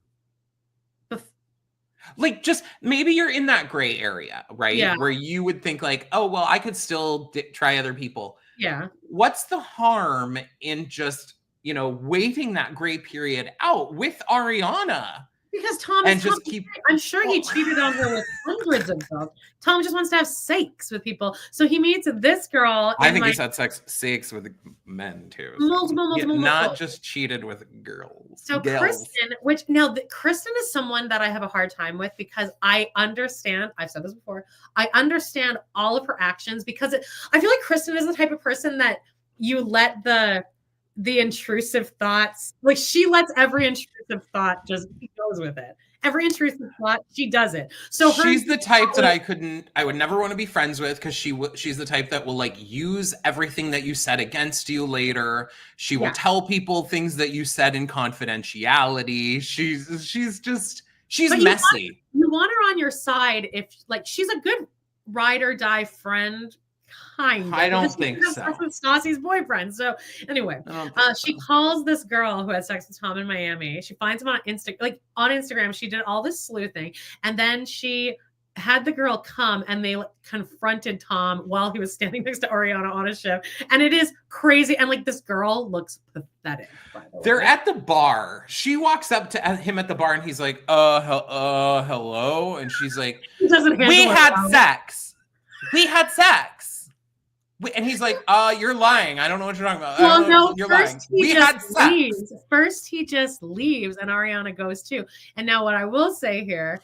Like, just maybe you're in that gray area, right? Yeah. Where you would think like, oh, well, I could still try other people. Yeah. What's the harm in just, waiting that gray period out with Ariana? Because I'm sure he cheated on her with hundreds of girls. Tom just wants to have sex with people. So he meets this girl. I think he's had sex with men too. Multiple. Not just cheated with girls. So Kristen, Kristen is someone that I have a hard time with because I understand, I've said this before, I understand all of her actions because I feel like Kristen is the type of person that you let the intrusive thoughts, like she lets every intrusive thought just goes with it. Every intrusive thought, she does it. So she's the type that I would never want to be friends with because she's the type that will like use everything that you said against you later. She will tell people things that you said in confidentiality. She's messy. You want her on your side if like she's a good ride or die friend. Kind of. I don't think so. With Stassi's boyfriend. So anyway, she calls this girl who had sex with Tom in Miami. She finds him on Instagram. She did all this sleuthing, and then she had the girl come and they confronted Tom while he was standing next to Ariana on a ship. And it is crazy. And like this girl looks pathetic. By the way. They're at the bar. She walks up to him at the bar and he's like, hello. And she's like, we had sex. We had sex. And he's like, you're lying. I don't know what you're talking about. Well, no, you're lying. We had sex. First, he just leaves and Ariana goes too. And now what I will say here,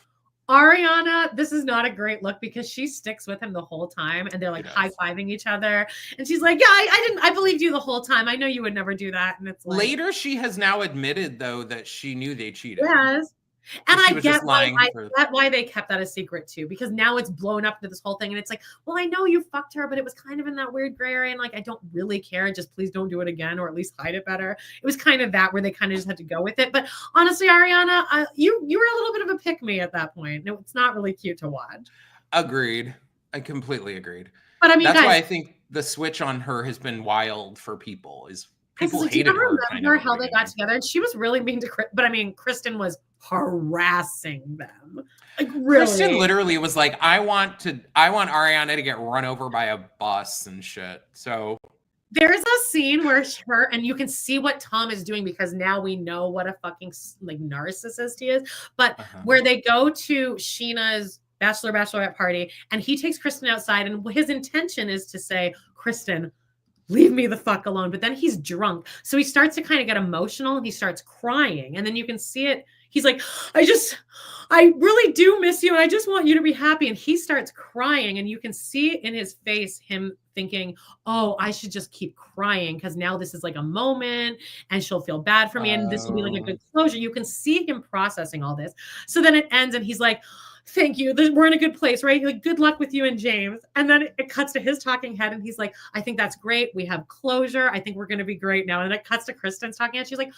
Ariana, this is not a great look because she sticks with him the whole time and they're like high-fiving each other. And she's like, yeah, I believed you the whole time. I know you would never do that. And it's like, later, she has now admitted though that she knew they cheated. Yes. And I get why they kept that a secret too, because now it's blown up into this whole thing. And it's like, well, I know you fucked her, but it was kind of in that weird gray area. And like, I don't really care. Just please don't do it again, or at least hide it better. It was kind of that where they kind of just had to go with it. But honestly, Ariana, you were a little bit of a pick me at that point. No, it's not really cute to watch. Agreed. I completely agreed. But I mean, that's why I think the switch on her has been wild for people. People hated her. Remember how they got together? And she was really mean to Chris, but I mean, Kristen was harassing them. Like really. Kristen literally was like, I want Ariana to get run over by a bus and shit. So there's a scene where her and you can see what Tom is doing because now we know what a fucking like narcissist he is. But where they go to Sheena's bachelorette party and he takes Kristen outside and his intention is to say, Kristen, leave me the fuck alone. But then he's drunk. So he starts to kind of get emotional and he starts crying. And then you can see it. he's like, I really do miss you. And I just want you to be happy. And he starts crying. And you can see in his face, him thinking, oh, I should just keep crying because now this is like a moment and she'll feel bad for me. And this will be like a good closure. You can see him processing all this. So then it ends and he's like, thank you. We're in a good place, right? Like, good luck with you and James. And then it cuts to his talking head and he's like, I think that's great. We have closure. I think we're going to be great now. And then it cuts to Kristen's talking and she's like,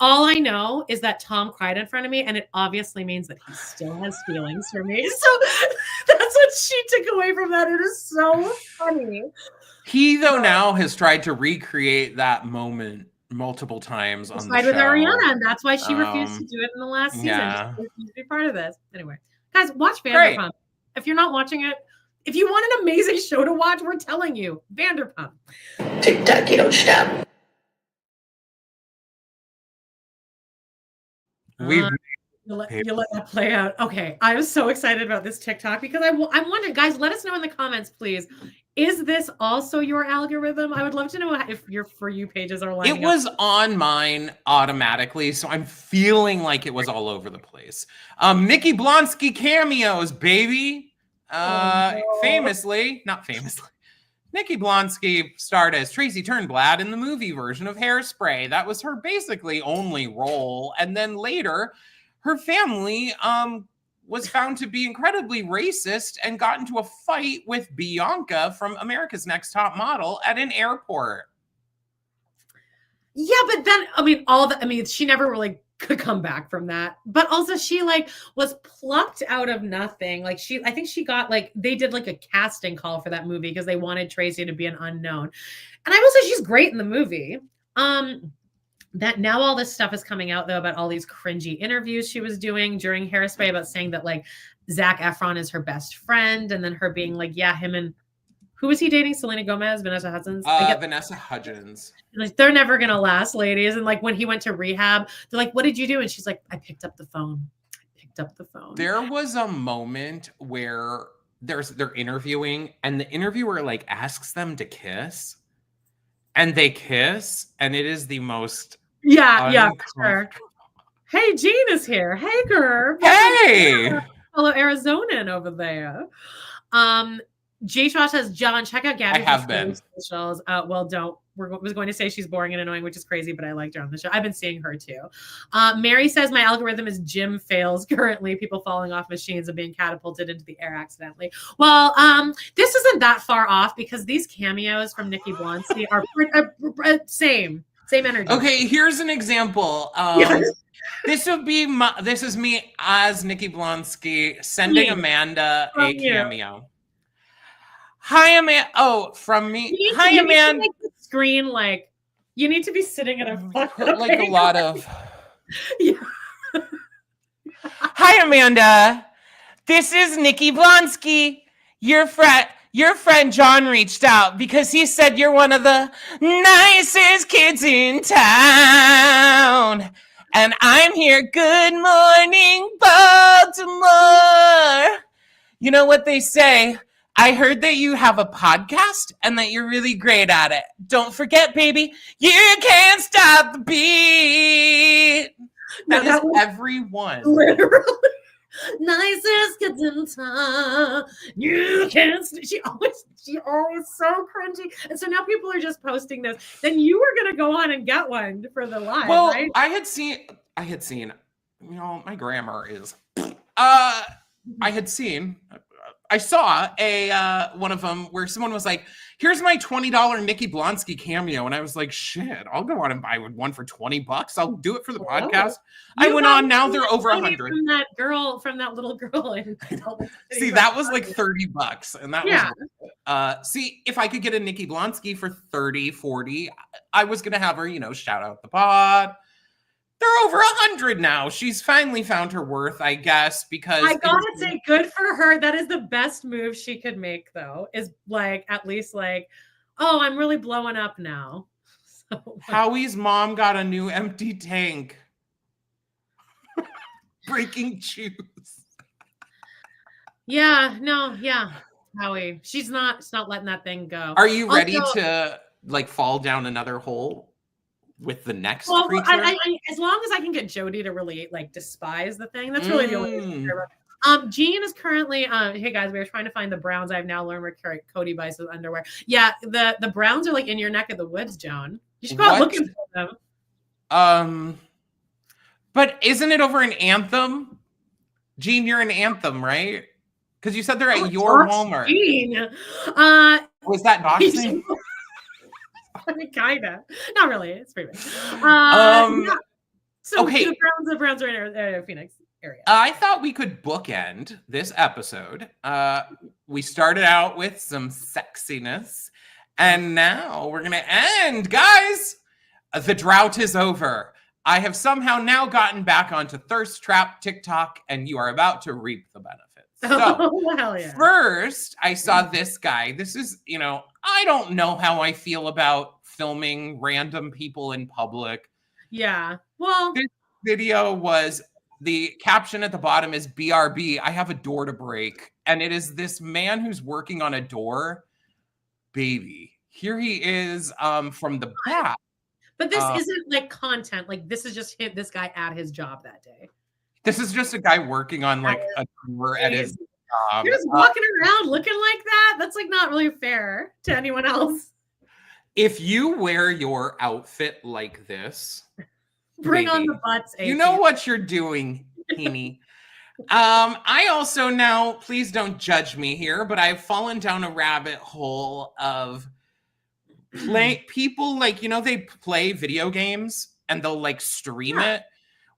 all I know is that Tom cried in front of me, and it obviously means that he still has feelings for me. So that's what she took away from that. It is so funny. He, though, now has tried to recreate that moment multiple times on the show. With Ariana, and that's why she refused to do it in the last season. Yeah. She refused to be part of this. Anyway, guys, watch Vanderpump. Great. If you're not watching it, if you want an amazing show to watch, we're telling you, Vanderpump. Tic-tac, you don't stop. You let that play out. Okay. I was so excited about this TikTok because I wonder, guys, let us know in the comments, please. Is this also your algorithm? I would love to know if your For You pages are lining up. It was on mine automatically, so I'm feeling like it was all over the place. Nikki Blonski cameos, baby. Famously, not famously. Nikki Blonski starred as Tracy Turnblad in the movie version of Hairspray. That was her basically only role. And then later, her family was found to be incredibly racist and got into a fight with Bianca from America's Next Top Model at an airport. Yeah, but then, she never really could come back from that. But also she was plucked out of nothing. I think she got they did a casting call for that movie because they wanted Tracy to be an unknown. And I will say she's great in the movie. That now all this stuff is coming out though about all these cringy interviews she was doing during Hairspray about saying that Zac Efron is her best friend, and then her being him and who was he dating? Selena Gomez, Vanessa Hudgens? Vanessa Hudgens. They're never going to last, ladies. And when he went to rehab, they're like, what did you do? And she's like, I picked up the phone. There was a moment where they're interviewing and the interviewer asks them to kiss and they kiss. And it is the most. Yeah, sure. Hey, Jean is here. Hey, girl. Hey. Hello, Arizonan over there. J-Shaw says, John, check out Gabby's I have been. socials. Don't. Was going to say she's boring and annoying, which is crazy, but I liked her on the show. I've been seeing her too. Mary says, my algorithm is gym fails currently, people falling off machines and being catapulted into the air accidentally. Well, this isn't that far off because these cameos from Nikki Blonski are same energy. Okay, here's an example. This is me as Nikki Blonski sending Amanda a cameo. Hi, Amanda. Oh, from me. Hi, Amanda. Screen you need to be sitting at a a lot of. Yeah. Hi, Amanda. This is Nikki Blonski. Your friend John reached out because he said you're one of the nicest kids in town. And I'm here. Good morning, Baltimore. You know what they say? I heard that you have a podcast and that you're really great at it. Don't forget, baby, you can't stop the beat. That is everyone. Literally. Nicest kids in town. You can't. She always so cringy. And so now people are just posting this. Then you were going to go on and get one for the live, right? I had seen, my grammar is, I saw one of them where someone was like, here's my $20 Nikki Blonski cameo. And I was like, shit, I'll go on and buy one for $20. I'll do it for the podcast. I went on, now they're over 100. From that little girl. See, that was like $30. And that was, see, if I could get a Nikki Blonski for 30, 40, I was going to have her, shout out the pod. They're over 100 now. She's finally found her worth, I guess, because I gotta say, good for her. That is the best move she could make, though, is at least oh, I'm really blowing up now. So, Howie's mom got a new empty tank. Breaking shoes. Howie. She's not letting that thing go. Are you ready to fall down another hole? with the next Well, creature. as long as I can get Jody to really like despise the thing, that's really the only reason I care about. Jean is currently hey guys, we were trying to find the Browns. I've now learned where Cody buys his underwear. Yeah, the Browns are like in your neck of the woods, Joan. You should go out looking for them. But isn't it over an Anthem? Jean, you're an Anthem, right? Because you said they're at your Walmart. Jean. Was that doxing? Kinda. Not really. It's pretty big. Yeah. So okay. The Browns are in Phoenix area. I thought we could bookend this episode. We started out with some sexiness, and now we're gonna end, guys. The drought is over. I have somehow now gotten back onto Thirst Trap TikTok, and you are about to reap the benefits. So, hell yeah. First, I saw this guy. This is, I don't know how I feel about filming random people in public. Yeah. Well, this video was, the caption at the bottom is BRB. I have a door to break. And it is this man who's working on a door. Baby. Here he is from the back. But this isn't like content. Like this is just this guy at his job that day. This is just a guy working on like a door at his job. You're just walking around looking like that. That's like not really fair to anyone else. If you wear your outfit like this, bring on the butts. You know what you're doing, Heaney. I also now, please don't judge me here, but I've fallen down a rabbit hole of people like, they play video games and they'll like stream it.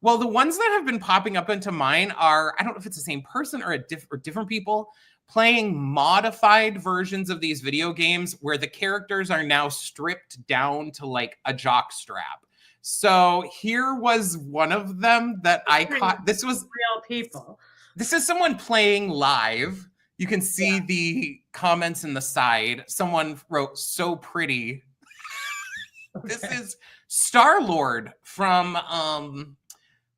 Well, the ones that have been popping up into mine are, I don't know if it's the same person or different people playing modified versions of these video games where the characters are now stripped down to like a jock strap. So here was one of them that I caught. This was real people. This is someone playing live. You can see the comments in the side. Someone wrote, "So pretty." Okay. This is Star-Lord from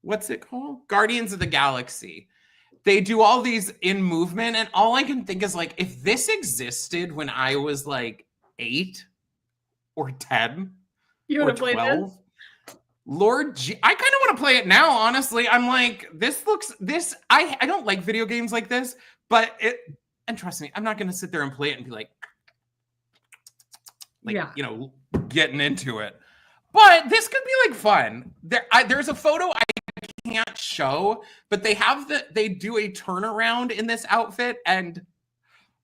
what's it called? Guardians of the Galaxy. They do all these in movement, and all I can think is like, if this existed when I was like 8 or 10 or 12, Lord G, I kind of want to play it now, honestly. I'm like, I don't like video games like this, but and trust me, I'm not going to sit there and play it and be like, getting into it. But this could be like fun. There's a photo I can't show, but they do a turnaround in this outfit, and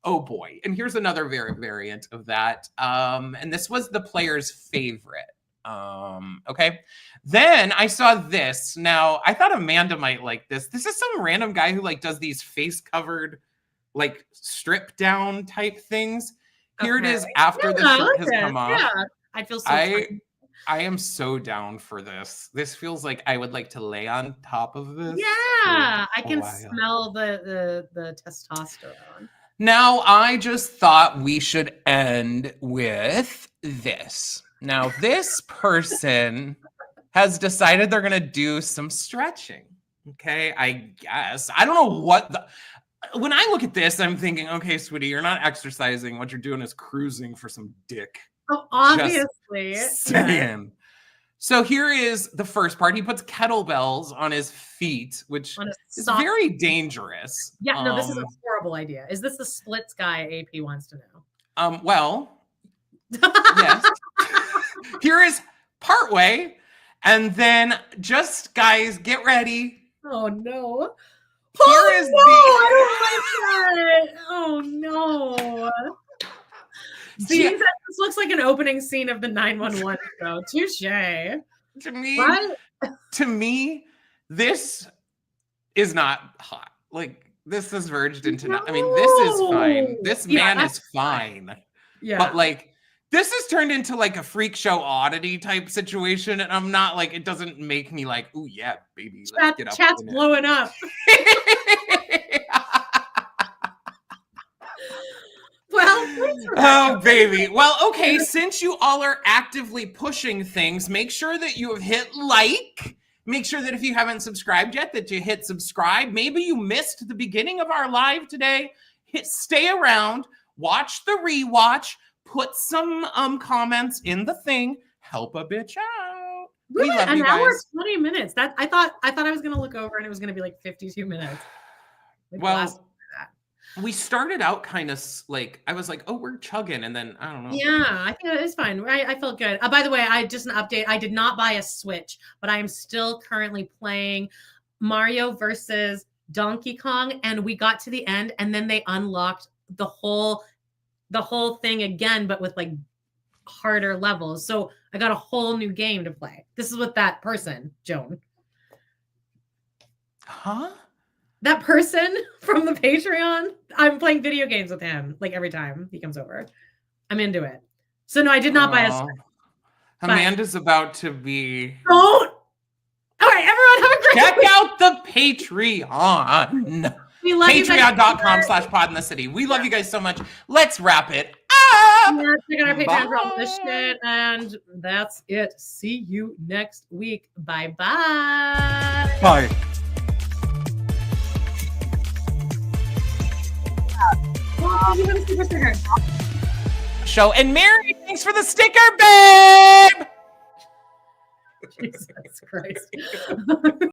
oh boy. And here's another variant of that. And this was the player's favorite. Okay. Then I saw this. Now I thought Amanda might like this. This is some random guy who like does these face covered, like strip down type things. Here it is after the shirt has come off. Yeah. I feel so I am so down for this. This feels like I would like to lay on top of this. Yeah, I can smell the testosterone. Now, I just thought we should end with this. Now, this person has decided they're going to do some stretching. Okay, I guess. I don't know what when I look at this, I'm thinking, okay, sweetie, you're not exercising. What you're doing is cruising for some dick. Oh, obviously. Just saying. So here is the first part. He puts kettlebells on his feet, which is very dangerous. Yeah, no, this is a horrible idea. Is this the splits guy AP wants to know? Well, yes. Here is partway, and then just guys, get ready. Oh no. Here is I don't like that. Oh no. See, this looks like an opening scene of the 911 show. Touche. To me, this is not hot. Like, this is verged into not. I mean, this is fine. This man is fine. Yeah. But like, this has turned into like a freak show oddity type situation, and I'm not like, it doesn't make me like, oh yeah, baby, let's get up. Chat's blowing up. Oh, baby. Well, okay, since you all are actively pushing things, make sure that you have hit like. Make sure that if you haven't subscribed yet, that you hit subscribe. Maybe you missed the beginning of our live today. Stay around, watch the rewatch, put some comments in the thing. Help a bitch out. Really? We love An you hour, guys. 20 minutes. That I thought I was gonna look over and it was gonna be like 52 minutes. Like Well, we started out kind of like, I was like, oh, we're chugging. And then I don't know. yeah, I think it's fine. I felt good. By the way, just an update. I did not buy a Switch, but I am still currently playing Mario versus Donkey Kong, and we got to the end, and then they unlocked the whole thing again, but with like harder levels. So I got a whole new game to play. This is with that person, Joan. Huh? That person from the Patreon. I'm playing video games with him like every time he comes over. I'm into it. So no, I did not buy a Switch. Amanda's about to be. Don't. All right, everyone, have a great Check week. out the Patreon. We love you guys. Patreon.com/podinthecity. We love you guys so much. Let's wrap it up. Yeah, check out our Patreon for all this shit. And that's it. See you next week. Bye-bye. Bye. Oh, you have a super sticker. Show. And Mary, thanks for the sticker, babe. Jesus Christ.